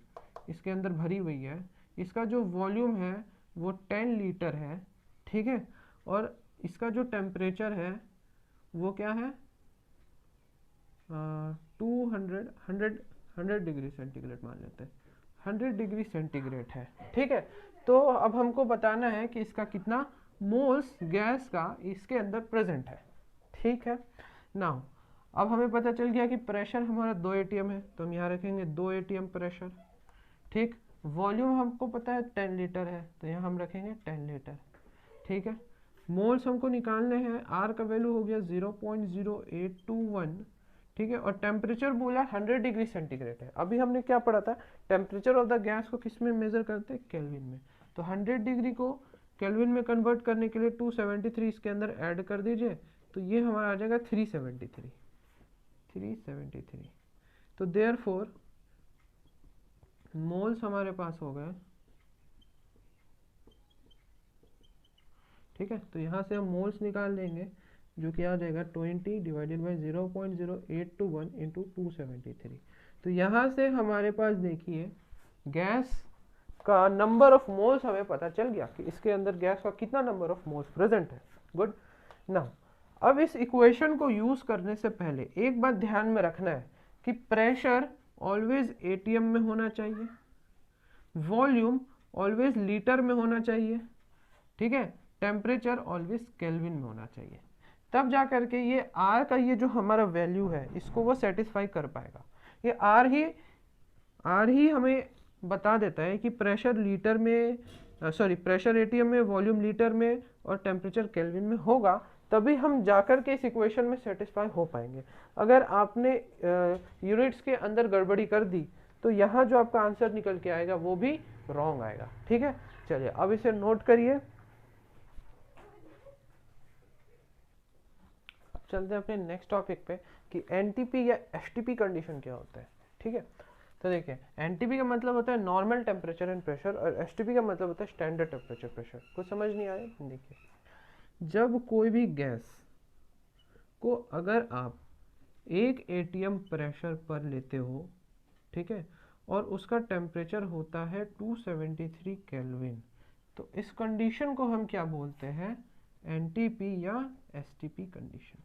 इसके अंदर भरी हुई है, इसका जो वॉल्यूम है वो 10 लीटर है, ठीक है, और इसका जो टेम्परेचर है वो क्या है 100 डिग्री सेंटीग्रेड मान लेते हैं, 100 डिग्री सेंटीग्रेड है। ठीक है, तो अब हमको बताना है कि इसका कितना मोल्स गैस का इसके अंदर प्रेजेंट है। ठीक है, नाउ अब हमें पता चल गया कि प्रेशर हमारा 2 atm है, तो हम यहाँ रखेंगे 2 atm प्रेशर। ठीक, वॉल्यूम हमको पता है 10 लीटर है, तो यहाँ हम रखेंगे 10 लीटर। ठीक है, मोल्स हमको निकालने हैं, आर का वैल्यू हो गया 0.0821। ठीक है, और टेम्परेचर बोला 100 डिग्री सेंटीग्रेड है। अभी हमने क्या पढ़ा था, टेम्परेचर ऑफ द गैस को किस में मेजर करते हैं, केल्विन में। तो 100 डिग्री को केल्विन में कन्वर्ट करने के लिए 273 इसके अंदर ऐड कर दीजिए, तो ये हमारा आ जाएगा 373। तो देयरफॉर मोल्स हमारे पास हो गए। ठीक है, तो यहाँ से हम मोल्स निकाल लेंगे, जो कि आ जाएगा 20 डिवाइडेड बाई 0.0821 इंटू 273। तो यहाँ से हमारे पास देखिए गैस का नंबर ऑफ मोल्स हमें पता चल गया कि इसके अंदर गैस का कितना नंबर ऑफ मोल्स प्रेजेंट है। गुड, नाउ अब इस इक्वेशन को यूज करने से पहले एक बात ध्यान में रखना है कि प्रेशर ऑलवेज एटीएम में होना चाहिए, वॉल्यूम ऑलवेज लीटर में होना चाहिए। ठीक है, टेम्परेचर ऑलवेज केल्विन में होना चाहिए, तब जा करके ये आर का ये जो हमारा वैल्यू है इसको वो सेटिस्फाई कर पाएगा। ये आर ही हमें बता देता है कि प्रेशर लीटर में प्रेशर एटीएम में, वॉल्यूम लीटर में और टेम्परेचर केल्विन में होगा, तभी हम जाकर के इस इक्वेशन में सेटिस्फाई हो पाएंगे। अगर आपने यूनिट्स के अंदर गड़बड़ी कर दी तो यहाँ जो आपका आंसर निकल के आएगा वो भी रॉन्ग आएगा। ठीक है, चलिए अब इसे नोट करिए। चलते हैं अपने नेक्स्ट टॉपिक पे कि एनटीपी या एसटीपी कंडीशन क्या होता है। ठीक है, तो देखिए एनटीपी का मतलब होता है नॉर्मल टेम्परेचर एंड प्रेशर, और एसटीपी का मतलब होता है स्टैंडर्ड टेम्परेचर प्रेशर। कुछ समझ नहीं आया, देखिए जब कोई भी गैस को अगर आप 1 atm प्रेशर पर लेते हो, ठीक है, और उसका टेम्परेचर होता है 273 केल्विन, तो इस कंडीशन को हम क्या बोलते हैं, एनटीपी या एसटीपी कंडीशन।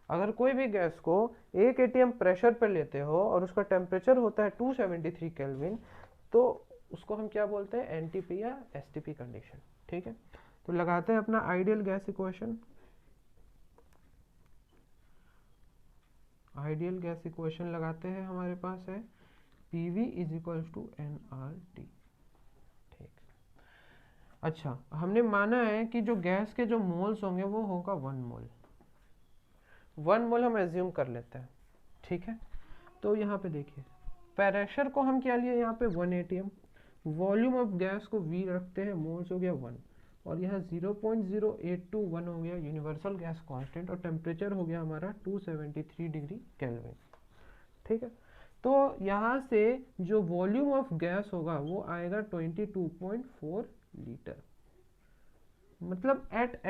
अगर कोई भी गैस को 1 atm प्रेशर पर लेते हो और उसका टेम्परेचर होता है 273 केल्विन, तो उसको हम क्या बोलते हैं, एनटीपी या एसटीपी कंडीशन। ठीक है, तो लगाते हैं अपना ideal gas equation. Ideal gas equation लगाते हैं, हमारे पास है PV is equals to nRT। ठीक, अच्छा हमने माना है कि जो गैस के जो मोल्स होंगे वो होगा 1 मोल। 1 मोल हम एज्यूम कर लेते हैं। ठीक है, तो यहाँ पे देखिए प्रेशर को हम क्या लिए यहाँ पे 1 atm, वॉल्यूम ऑफ गैस को V रखते हैं, मोल्स हो गया 1, और यहाँ 0.0821 हो गया यूनिवर्सल गैस कांस्टेंट, और टेम्परेचर हो गया हमारा 273 डिग्री केल्विन। ठीक है, तो यहाँ से जो वॉल्यूम ऑफ गैस होगा वो आएगा 22.4 लीटर। मतलब एट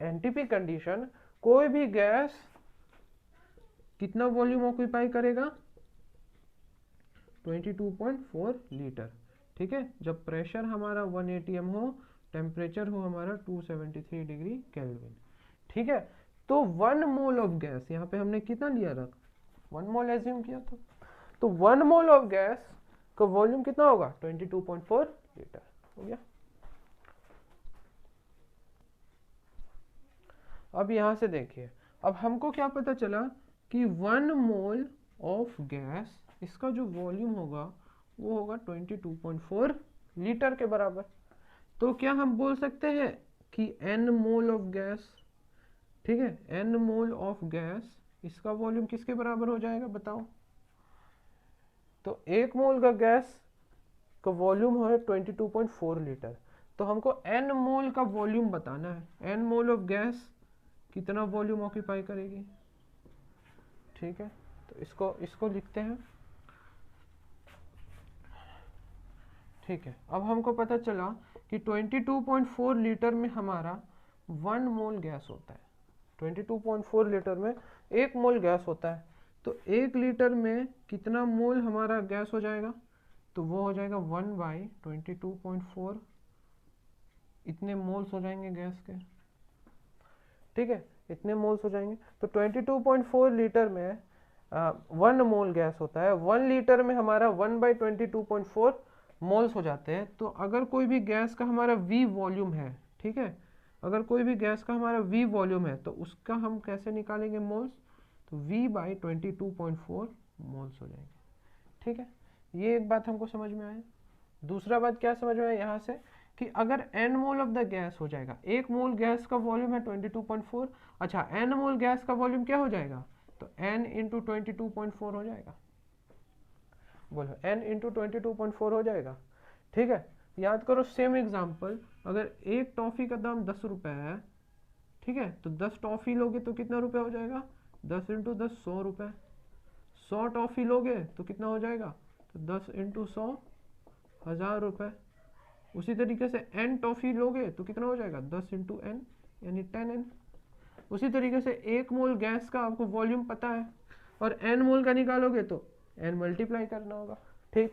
एनटीपी कंडीशन कोई भी गैस कितना वॉल्यूम ऑक्यूपाई करेगा, 22.4 लीटर। ठीक है, जब प्रेशर हमारा 1 atm हो, टेम्परेचर हो हमारा 273 डिग्री केल्विन। ठीक है, तो 1 मोल ऑफ गैस यहाँ पे हमने कितना लिया था, 1 मोल एज्यूम किया था, तो 1 मोल ऑफ गैस का वॉल्यूम कितना होगा, 22.4 लीटर हो गया। अब यहाँ से देखिए, अब हमको क्या पता चला कि 1 मोल ऑफ गैस, इसका जो वॉल्यूम होगा वो होगा 22.4 लीटर के बराबर। तो क्या हम बोल सकते हैं कि n मोल ऑफ गैस, ठीक है, n मोल ऑफ गैस, इसका वॉल्यूम किसके बराबर हो जाएगा बताओ। तो 1 मोल का गैस का वॉल्यूम है 22.4 लीटर, तो हमको n मोल का वॉल्यूम बताना है। n मोल ऑफ गैस कितना वॉल्यूम ऑक्यूपाई करेगी। ठीक है, तो इसको लिखते हैं। ठीक है, अब हमको पता चला कि 22.4 लीटर में हमारा 1 मोल गैस होता है। 22.4 लीटर में 1 मोल गैस होता है, तो 1 लीटर में कितना मोल हमारा गैस हो जाएगा, तो वो हो जाएगा 1/22.4, इतने मोल्स हो जाएंगे गैस के। ठीक है, इतने मोल्स हो जाएंगे। तो 22.4 लीटर में 1 मोल गैस होता है। 1 लीटर में हमारा 1/22.4 मोल्स हो जाते हैं। तो अगर कोई भी गैस का हमारा V वॉल्यूम है, ठीक है, अगर कोई भी गैस का हमारा V वॉल्यूम है तो उसका हम कैसे निकालेंगे मोल्स, तो V/22.4 मोल्स हो जाएंगे। ठीक है, ये एक बात हमको समझ में आया। दूसरा बात क्या समझ में आया यहाँ से, कि अगर n mole of the gas हो जाएगा, एक मोल गैस का वॉल्यूम है 22.4, अच्छा n मोल गैस का वॉल्यूम क्या हो जाएगा, तो n इंटू 22.4 हो जाएगा। बोलो n इंटू 22.4 हो जाएगा। ठीक है, याद करो सेम एग्जांपल, अगर एक टॉफी का दाम 10 रुपए है, ठीक है, तो 10 टॉफी लोगे तो कितना रुपए हो जाएगा, 10 इंटू 10 100 रुपए। 100 टॉफी लोगे तो कितना हो जाएगा, तो 10 इंटू 100 1000 रुपए। उसी तरीके से n टॉफी लोगे तो कितना हो जाएगा, 10 इंटू n यानी 10n। उसी तरीके से एक मोल गैस का आपको वॉल्यूम पता है और n मोल का निकालोगे तो n मल्टीप्लाई करना होगा। ठीक,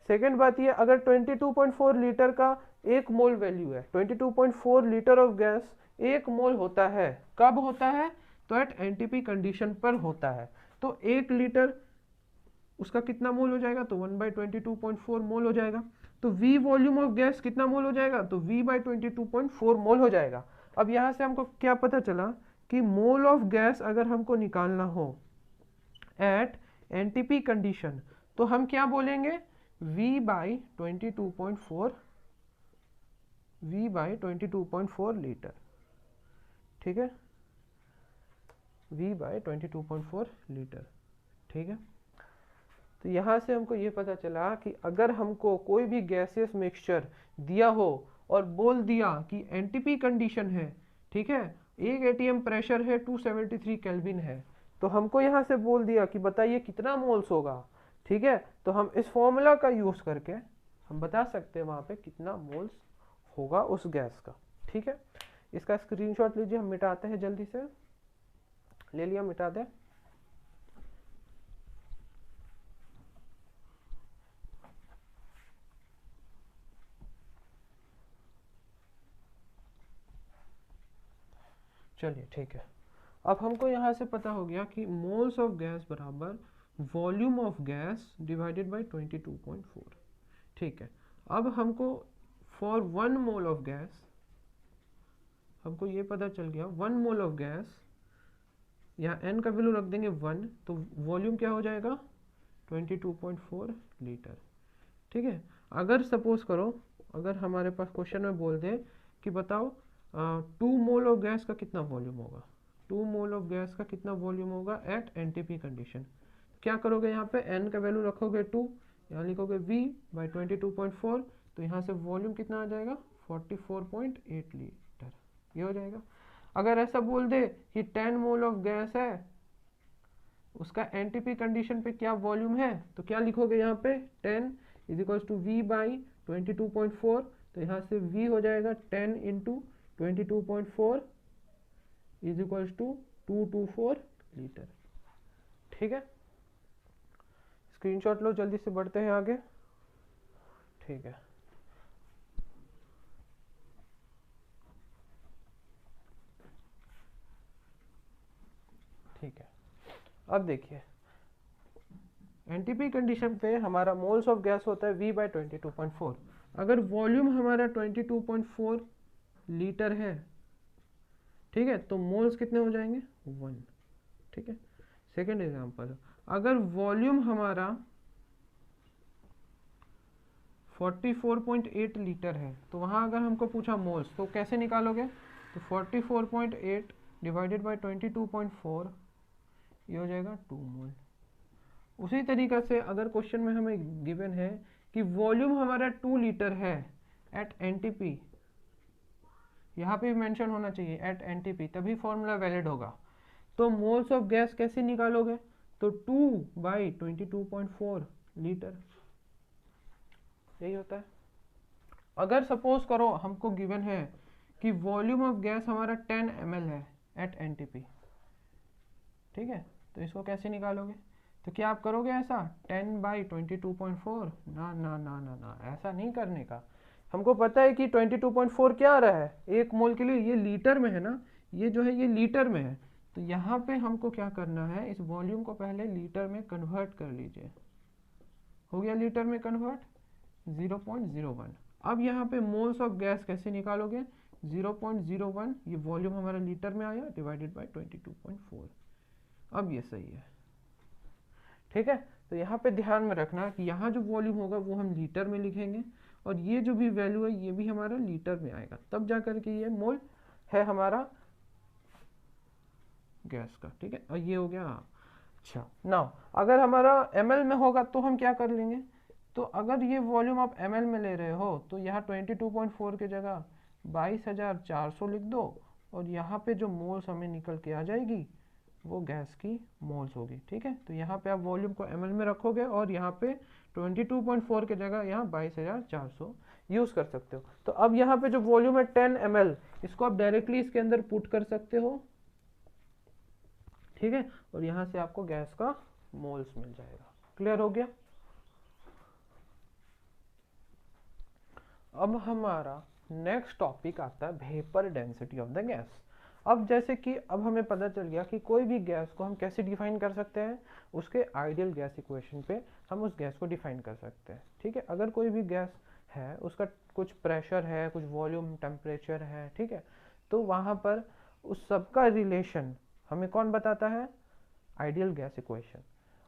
सेकेंड बात ये, अगर 22.4 लीटर का एक मोल वैल्यू है, 22.4 लीटर ऑफ गैस एक मोल होता है, कब होता है, तो एट एनटीपी कंडीशन पर होता है। तो एक लीटर उसका कितना मोल हो जाएगा, तो 1/22.4 मोल हो जाएगा। तो V वॉल्यूम ऑफ गैस कितना मोल हो जाएगा, तो V/22.4 मोल हो जाएगा। अब यहाँ से हमको क्या पता चला कि मोल ऑफ गैस अगर हमको निकालना हो एट एनटीपी कंडीशन तो हम क्या बोलेंगे, V/22.4 लीटर। ठीक है, V/22.4 लीटर। ठीक है, तो यहाँ से हमको ये पता चला कि अगर हमको कोई भी गैसियस मिक्सचर दिया हो और बोल दिया कि एनटीपी कंडीशन है, ठीक है, एक एटीएम प्रेशर है 273 केल्विन है, तो हमको यहाँ से बोल दिया कि बताइए कितना मोल्स होगा। ठीक है, तो हम इस फॉर्मूला का यूज करके हम बता सकते हैं वहाँ पे कितना मोल्स होगा उस गैस का। ठीक है, इसका स्क्रीनशॉट लीजिए, हम मिटाते हैं जल्दी से। ले लिया, मिटा दे। चलिए ठीक है, अब हमको यहाँ से पता हो गया कि मोल्स ऑफ गैस बराबर volume of gas divided bye 22.4। ठीक है, अब हमको फॉर 1 मोल ऑफ गैस हमको ये पता चल गया, 1 मोल ऑफ गैस, यहाँ n का वैल्यू रख देंगे 1, तो वॉल्यूम क्या हो जाएगा 22.4 लीटर। ठीक है, अगर सपोज करो, अगर हमारे पास क्वेश्चन में बोल दे कि बताओ 2 मोल ऑफ गैस का कितना वॉल्यूम होगा, 2 मोल ऑफ गैस का कितना वॉल्यूम होगा एट एनटीपी कंडीशन, क्या करोगे, यहाँ पे n का वैल्यू रखोगे 2, यहाँ लिखोगे V/22.4, तो यहाँ से वॉल्यूम कितना आ जाएगा 44.8 लीटर, ये हो जाएगा। अगर ऐसा बोल दे कि 10 मोल ऑफ गैस है, उसका एनटीपी कंडीशन पे क्या वॉल्यूम है, तो क्या लिखोगे यहाँ पे 10 = V/22.4, तो यहाँ से V हो जाएगा 10 इंटू 22.4 = 224 लीटर। ठीक है, स्क्रीनशॉट लो, जल्दी से बढ़ते हैं आगे। ठीक है, ठीक है, अब देखिए एनटीपी कंडीशन पे हमारा मोल्स ऑफ गैस होता है V/22.4। अगर वॉल्यूम हमारा 22.4 लीटर है, ठीक है, तो मोल्स कितने हो जाएंगे 1। ठीक है, सेकेंड एग्जांपल, अगर वॉल्यूम हमारा 44.8 लीटर है, तो वहाँ अगर हमको पूछा मोल्स तो कैसे निकालोगे, तो 44.8 डिवाइडेड बाय 22.4, ये हो जाएगा 2 मोल। उसी तरीक़ा से अगर क्वेश्चन में हमें गिवन है कि वॉल्यूम हमारा 2 लीटर है एट एनटीपी, यहाँ पे भी मेंशन होना चाहिए एट एनटीपी, तभी फॉर्मूला वैलिड होगा। तो मोल्स ऑफ गैस कैसे निकालोगे, तो 2/22.4 लीटर, यही होता है। अगर सपोज करो हमको गिवन है कि वॉल्यूम ऑफ गैस हमारा 10 ml है एट एनटीपी, ठीक है, तो इसको कैसे निकालोगे, तो क्या आप करोगे ऐसा 10/22.4, ना ना ना ना ना, ऐसा नहीं करने का। हमको पता है कि 22.4 क्या आ रहा है एक मोल के लिए, ये लीटर में है ना, ये जो है ये लीटर में है, तो यहाँ पे हमको क्या करना है, इस वॉल्यूम को पहले लीटर में कन्वर्ट कर लीजिए। हो गया लीटर में कन्वर्ट, 0.01। अब यहाँ पे मोल्स ऑफ गैस कैसे निकालोगे, 0.01 ये वॉल्यूम हमारा लीटर में आया डिवाइडेड बाय 22.4। अब ये सही है, ठीक है। तो यहाँ पे ध्यान में रखना कि यहाँ जो वॉल्यूम होगा वो हम लीटर में लिखेंगे, और ये जो भी वैल्यू है ये भी हमारा लीटर में आएगा, तब जा करके ये मोल है हमारा गैस का, ठीक है। और ये हो गया। अच्छा नाउ अगर हमारा ml में होगा तो हम क्या कर लेंगे, तो अगर ये वॉल्यूम आप ml में ले रहे हो तो यहाँ 22.4 की जगह 22,400 लिख दो, और यहाँ पे जो मोल्स हमें निकल के आ जाएगी वो गैस की मोल्स होगी, ठीक है। तो यहाँ पे आप वॉल्यूम को ml में रखोगे और यहाँ पे 22.4 की जगह यहाँ 22,400 यूज़ कर सकते हो। तो अब यहाँ पे जो वॉल्यूम है 10 ml, इसको आप डायरेक्टली इसके अंदर पुट कर सकते हो, ठीक है, और यहाँ से आपको गैस का मोल्स मिल जाएगा। क्लियर हो गया। अब हमारा नेक्स्ट टॉपिक आता है vapour density of the gas. अब जैसे कि अब हमें पता चल गया कि कोई भी गैस को हम कैसे डिफाइन कर सकते हैं, उसके आइडियल गैस इक्वेशन पे हम उस गैस को डिफाइन कर सकते हैं, ठीक है। अगर कोई भी गैस है, उसका कुछ प्रेशर है, कुछ वॉल्यूम टेम्परेचर है, ठीक है, तो वहाँ पर उस सबका रिलेशन हमें कौन बताता है, आइडियल गैस इक्वेशन।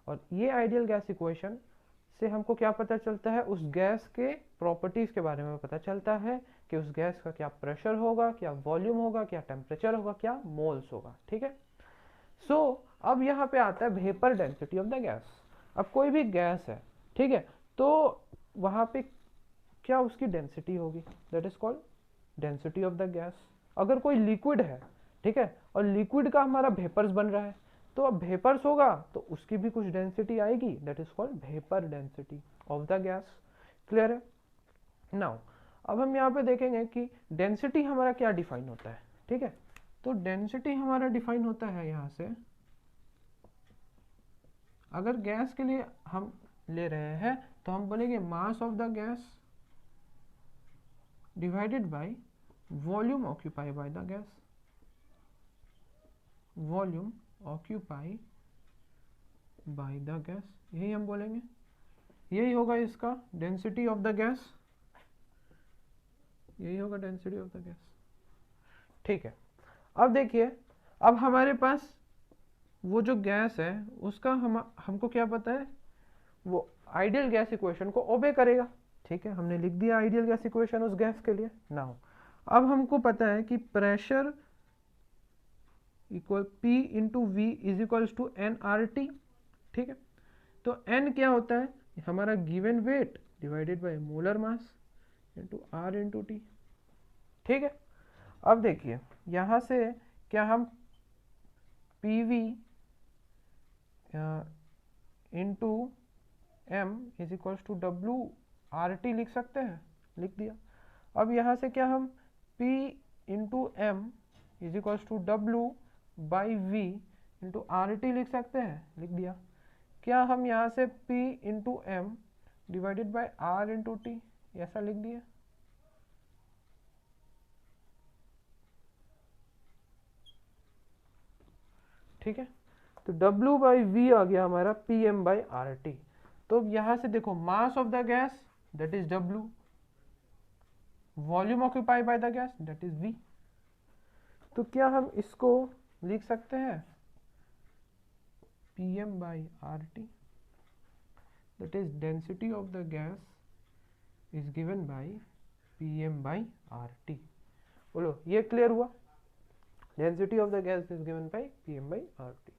और ये आइडियल गैस इक्वेशन से हमको क्या पता चलता है, उस गैस के प्रॉपर्टीज के बारे में पता चलता है कि उस गैस का क्या प्रेशर होगा, क्या वॉल्यूम होगा, क्या टेम्परेचर होगा, क्या मोल्स होगा, ठीक है। सो अब यहाँ पे आता है vapour density of the gas. अब कोई भी गैस है, ठीक है, तो वहाँ पे क्या उसकी डेंसिटी होगी, that is called density of the gas. अगर कोई लिक्विड है, ठीक है, और लिक्विड का हमारा वेपर्स बन रहा है, तो अब वेपर्स होगा तो उसकी भी कुछ डेंसिटी आएगी, that is called vapour density of the gas. Clear है। नाउ अब हम यहाँ पे देखेंगे कि डेंसिटी हमारा क्या डिफाइन होता है, ठीक है। तो डेंसिटी हमारा डिफाइन होता है यहाँ से, अगर गैस के लिए हम ले रहे हैं तो हम बोलेंगे मास of the gas divided by volume occupy by the gas, volume occupy by the gas, यही हम बोलेंगे, यही होगा इसका डेंसिटी ऑफ द गैस, यही होगा डेंसिटी ऑफ द गैस, ठीक है। अब देखिए, अब हमारे पास वो जो गैस है उसका हमको क्या पता है, वो आइडियल गैस इक्वेशन को ओबे करेगा, ठीक है। हमने लिख दिया आइडियल गैस इक्वेशन उस गैस के लिए। नाउ अब हमको पता है कि pressure equal P into V is equals to N R T, ठीक है। तो n क्या होता है, हमारा given weight divided by molar mass into R into T, ठीक है। अब देखिए यहाँ से क्या हम P V into M is equals to W R T लिख सकते हैं, लिख दिया। अब यहाँ से क्या हम P into M is equals to W by V into R T लिख सकते हैं, लिख दिया। क्या हम यहाँ से P into M divided by R into T ऐसा लिख दिया, ठीक है। तो W बाई वी आ गया हमारा P M by R T. तो यहाँ से देखो mass of the gas that is W, volume occupy by the gas that is V। तो क्या हम इसको लिख सकते हैं P M by R T, that is density of the gas is given by P M by R T. बोलो ये clear हुआ, density of the gas is given by P M by R T,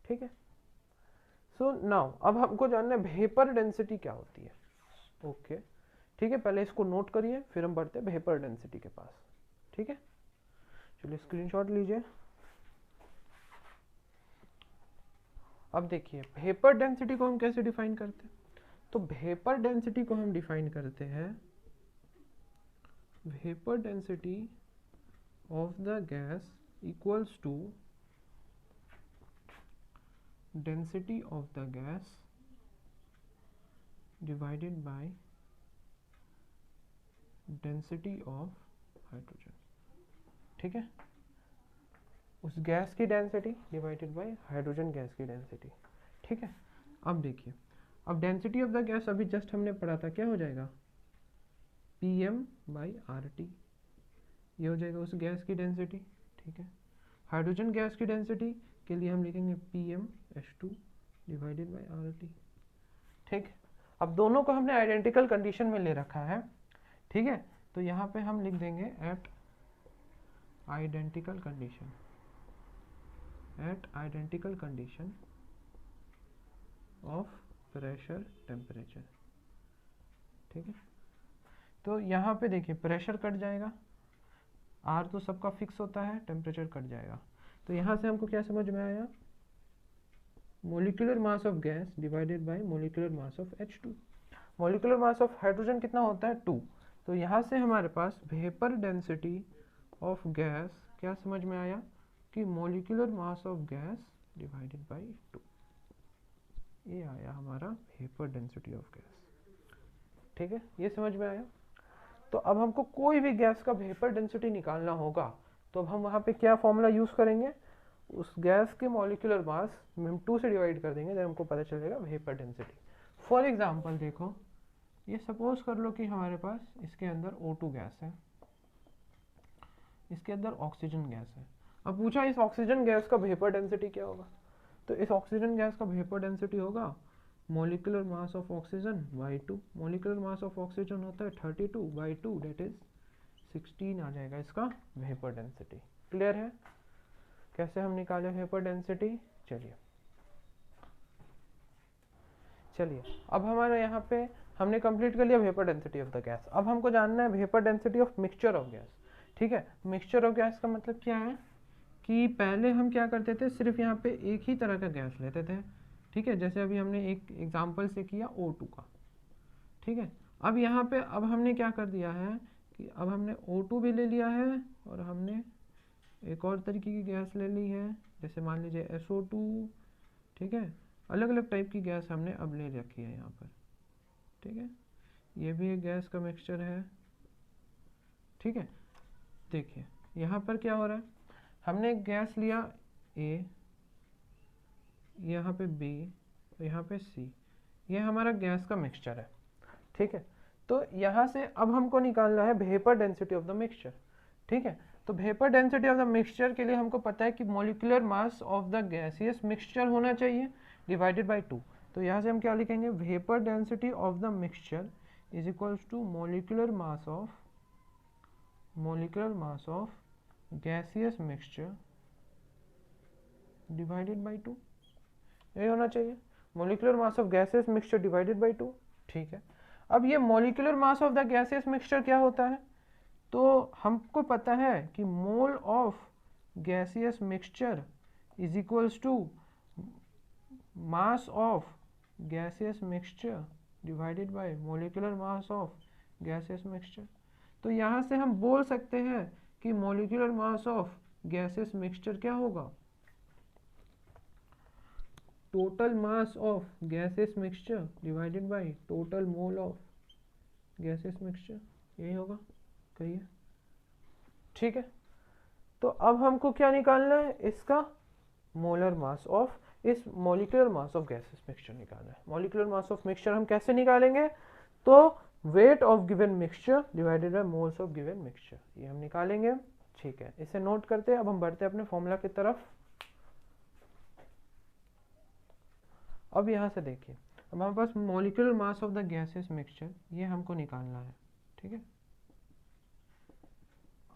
ठीक है। So now अब हमको जानना है vapour density क्या होती है, ओके, ठीक है। पहले इसको नोट करिए, फिर हम बढ़ते हैं वेपर डेंसिटी के पास, ठीक है। चलिए स्क्रीनशॉट लीजिए। अब देखिए वेपर डेंसिटी को हम कैसे डिफाइन करते हैं, तो वेपर डेंसिटी को हम डिफाइन करते हैं, vapour density of the gas equals to density of the gas divided by density of hydrogen, ठीक है। उस गैस की density divided by hydrogen gas की डेंसिटी। ठीक है, अब देखिए, अब डेंसिटी ऑफ द गैस अभी जस्ट हमने पढ़ा था, क्या हो जाएगा, PM/RT, ये हो जाएगा उस गैस की डेंसिटी। ठीक है, हाइड्रोजन गैस की डेंसिटी के लिए हम लिखेंगे PM(H2) डिवाइडेड बाय RT। ठीक, अब दोनों को हमने आइडेंटिकल कंडीशन में ले रखा है। ठीक है, तो यहाँ पे हम लिख देंगे at identical condition, at identical condition of pressure temperature. ठीक है, तो यहाँ पे देखिए प्रेशर कट जाएगा, आर तो सबका फिक्स होता है, टेम्परेचर कट जाएगा। तो यहाँ से हमको क्या समझ में आया, molecular mass of gas divided by molecular mass of H2। Molecular mass of hydrogen कितना होता है, 2। तो यहाँ से हमारे पास वेपर डेंसिटी ऑफ गैस क्या समझ में आया कि molecular mass of gas divided by 2, ये आया हमारा वेपर डेंसिटी ऑफ गैस। ठीक है, ये समझ में आया। तो अब हमको कोई भी गैस का वेपर डेंसिटी निकालना होगा, तो अब हम वहाँ पे क्या फॉर्मूला यूज़ करेंगे, उस गैस के मॉलिक्यूलर मास में हम 2 से डिवाइड कर देंगे, देन हमको पता चलेगा वेपर डेंसिटी। फॉर एग्जांपल देखो, ये सपोज कर लो कि हमारे पास इसके अंदर O2 गैस है, इसके अंदर ऑक्सीजन गैस है। अब पूछा इस ऑक्सीजन गैस का वेपर डेंसिटी क्या होगा, तो इस ऑक्सीजन गैस का वेपर डेंसिटी होगा molecular mass of oxygen by 2। Molecular mass of oxygen होता है 32/2, डेट इज 16 आ जाएगा इसका वेपर डेंसिटी। क्लियर है कैसे हम निकाले वेपर डेंसिटी। चलिए अब हमारे यहाँ पे हमने कंप्लीट कर लिया vapour density of the gas. अब हमको जानना है vapour density of mixture of gas. ठीक है, मिक्सचर ऑफ गैस का मतलब क्या है कि पहले हम क्या करते थे, सिर्फ यहाँ पे एक ही तरह का गैस लेते थे। ठीक है, जैसे अभी हमने एक एग्जांपल से किया O2 का। ठीक है, अब यहाँ पे अब हमने क्या कर दिया है कि अब हमने O2 भी ले लिया है और हमने एक और तरीके की गैस ले ली है, जैसे मान लीजिए SO2। ठीक है, अलग अलग टाइप की गैस हमने अब ले रखी है यहाँ पर। ठीक है, ये भी एक गैस का मिक्सचर है। ठीक है, देखिए यहाँ पर क्या हो रहा है, हमने एक गैस लिया A, यहाँ पे B, यहाँ पे C, ये हमारा गैस का मिक्सचर है। ठीक है, तो यहाँ से अब हमको निकालना है vapour density of the mixture. ठीक है, तो vapour density of the mixture के लिए हमको पता है कि molecular mass of the gaseous mixture होना चाहिए डिवाइडेड बाय 2। तो यहाँ से हम क्या लिखेंगे, vapour density of the mixture is equals to molecular mass of gaseous mixture divided by 2, यही होना चाहिए, molecular mass of gaseous mixture divided by 2। ठीक है, अब ये molecular mass of the gaseous mixture क्या होता है, तो हमको पता है कि mole of gaseous mixture is equals to mass of gaseous mixture divided by molecular mass of gaseous mixture. तो यहाँ से हम बोल सकते हैं कि molecular mass of gaseous mixture क्या होगा, total mass of gaseous mixture divided by total mole of gaseous mixture, यही होगा, कहिए। ठीक है, तो अब हमको क्या निकालना है, इसका मोलर मास ऑफ, इस molecular mass of gases mixture निकालना है। मॉलिक्यूलर मास ऑफ मिक्सचर हम कैसे निकालेंगे, तो weight of given mixture divided bye moles of given mixture, ये हम निकालेंगे। ठीक है, इसे नोट करते हैं। अब हम बढ़ते हैं अपने फॉर्मूला की तरफ। अब यहाँ से देखिए, अब हमारे पास molecular mass of the gases mixture, ये हमको निकालना है। ठीक है,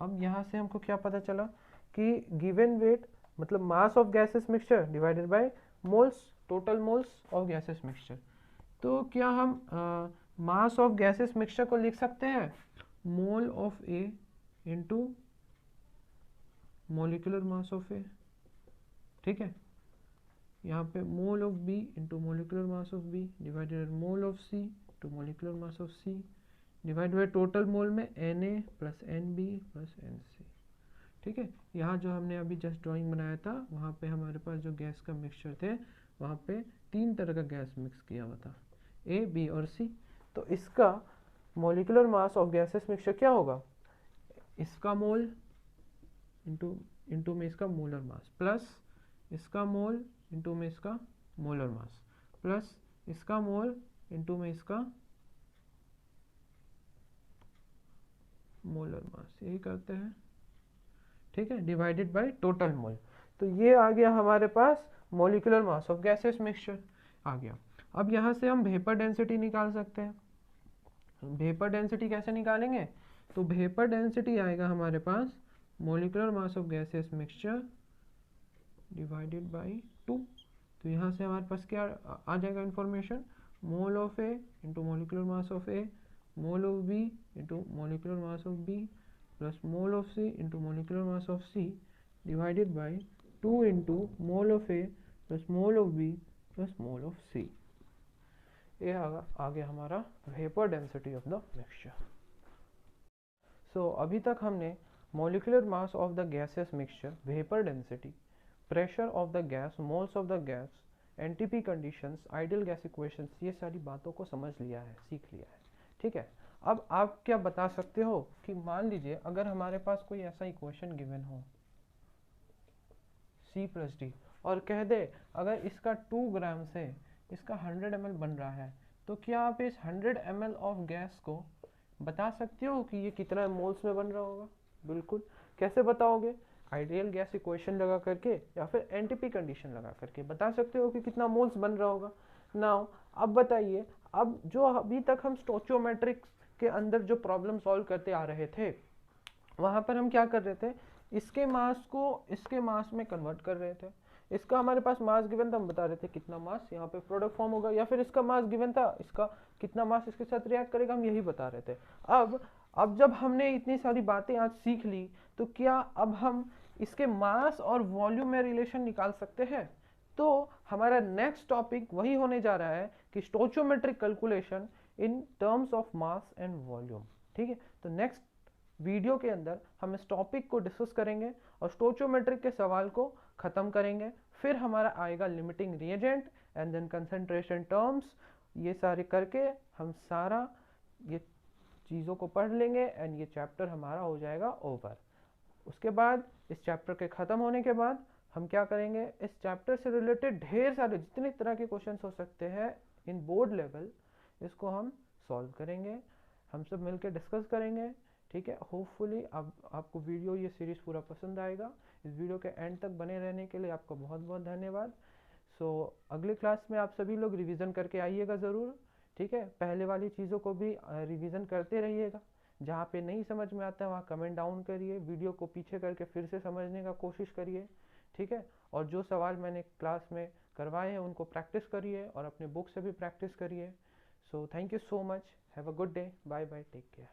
अब यहाँ से हमको क्या पता चला कि गिवन वेट मतलब मास of gases mixture divided bye moles, total moles of gases mixture. तो क्या हम मास ऑफ गैसेस मिक्सचर को लिख सकते हैं mole of A into molecular mass of A। ठीक है, यहाँ पे mole of B into molecular mass of B divided by mole of C into molecular mass of C divide by total mole में Na plus NB plus NC। ठीक है, यहाँ जो हमने अभी जस्ट ड्राइंग बनाया था, वहाँ पे हमारे पास जो गैस का मिक्सचर थे, वहाँ पे 3 तरह का गैस मिक्स किया हुआ था, A, B और C। तो इसका molecular mass of gases mixture क्या होगा, इसका मोल इंटू इंटू में इसका मोलर मास प्लस इसका मोल इंटू में इसका मोलर मास प्लस इसका मोल इंटू में इसका मोलर मास, यही करते हैं, ठीक है, डिवाइडेड बाय टोटल मोल। तो ये आ गया हमारे पास molecular mass of gases mixture आ गया। अब यहाँ से हम वेपर डेंसिटी निकाल सकते हैं। वेपर डेंसिटी कैसे निकालेंगे? तो वेपर डेंसिटी आएगा हमारे पास molecular mass of gases mixture divided by 2। तो यहाँ से हमारे पास क्या आ जाएगा information, mole of A into molecular mass of A, mole of B into molecular mass of B plus mole of C into molecular mass of C divided by 2 into mole of A plus mole of B plus mole of C. ये आ गया हमारा vapour density of the mixture. सो अभी तक हमने molecular mass of the gases mixture, vapour density, pressure of the gas, moles of the gas, NTP conditions, ideal gas equations, ये सारी बातों को समझ लिया है, सीख लिया है, ठीक है। अब आप क्या बता सकते हो कि मान लीजिए अगर हमारे पास कोई ऐसा इक्वेशन गिवन हो C प्लस डी और कह दे अगर इसका 2 ग्राम से इसका 100 ml बन रहा है, तो क्या आप इस 100 ml ऑफ गैस को बता सकते हो कि ये कितना मोल्स में बन रहा होगा? बिल्कुल। कैसे बताओगे? आइडियल गैस इक्वेशन लगा करके या फिर एनटीपी कंडीशन लगा करके बता सकते हो कि कितना मोल्स बन रहा होगा। नाउ अब बताइए, अब जो अभी तक हम स्टोचियोमेट्रिक्स के अंदर जो प्रॉब्लम सॉल्व करते आ रहे थे, वहां पर हम क्या कर रहे थे, इसके मास को इसके मास में कन्वर्ट कर रहे थे। इसका हमारे पास मास गिवन था, हम बता रहे थे कितना मास यहाँ पे प्रोडक्ट फॉर्म होगा, या फिर इसका मास गिवन था, इसका कितना मास इसके साथ रिएक्ट करेगा, हम यही बता रहे थे। अब जब हमने इतनी सारी बातें आज सीख ली, तो क्या अब हम इसके मास और वॉल्यूम में रिलेशन निकाल सकते हैं? तो हमारा नेक्स्ट टॉपिक वही होने जा रहा है कि stoichiometric calculation in terms of mass and volume, ठीक है। तो नेक्स्ट वीडियो के अंदर हम इस टॉपिक को डिस्कस करेंगे और स्टोचियोमेट्रिक के सवाल को खत्म करेंगे। फिर हमारा आएगा limiting reagent and then concentration terms. ये सारे करके हम सारा ये चीज़ों को पढ़ लेंगे एंड ये चैप्टर हमारा हो जाएगा ओवर। उसके बाद इस चैप्टर के ख़त्म होने के बाद हम क्या करेंगे, इस चैप्टर से रिलेटेड ढेर सारे जितने तरह के क्वेश्चन हो सकते हैं इन बोर्ड लेवल, इसको हम सॉल्व करेंगे, हम सब मिलकर डिस्कस करेंगे, ठीक है। होपफुली आपको वीडियो ये सीरीज़ पूरा पसंद आएगा। इस वीडियो के एंड तक बने रहने के लिए आपका बहुत बहुत धन्यवाद। सो अगले क्लास में आप सभी लोग रिवीजन करके आइएगा ज़रूर, ठीक है। पहले वाली चीज़ों को भी रिवीजन करते रहिएगा। जहाँ पे नहीं समझ में आता है वहाँ कमेंट डाउन करिए, वीडियो को पीछे करके फिर से समझने का कोशिश करिए, ठीक है। और जो सवाल मैंने क्लास में करवाए हैं उनको प्रैक्टिस करिए और अपने बुक से भी प्रैक्टिस करिए। So thank you so much, have a good day, bye bye, take care.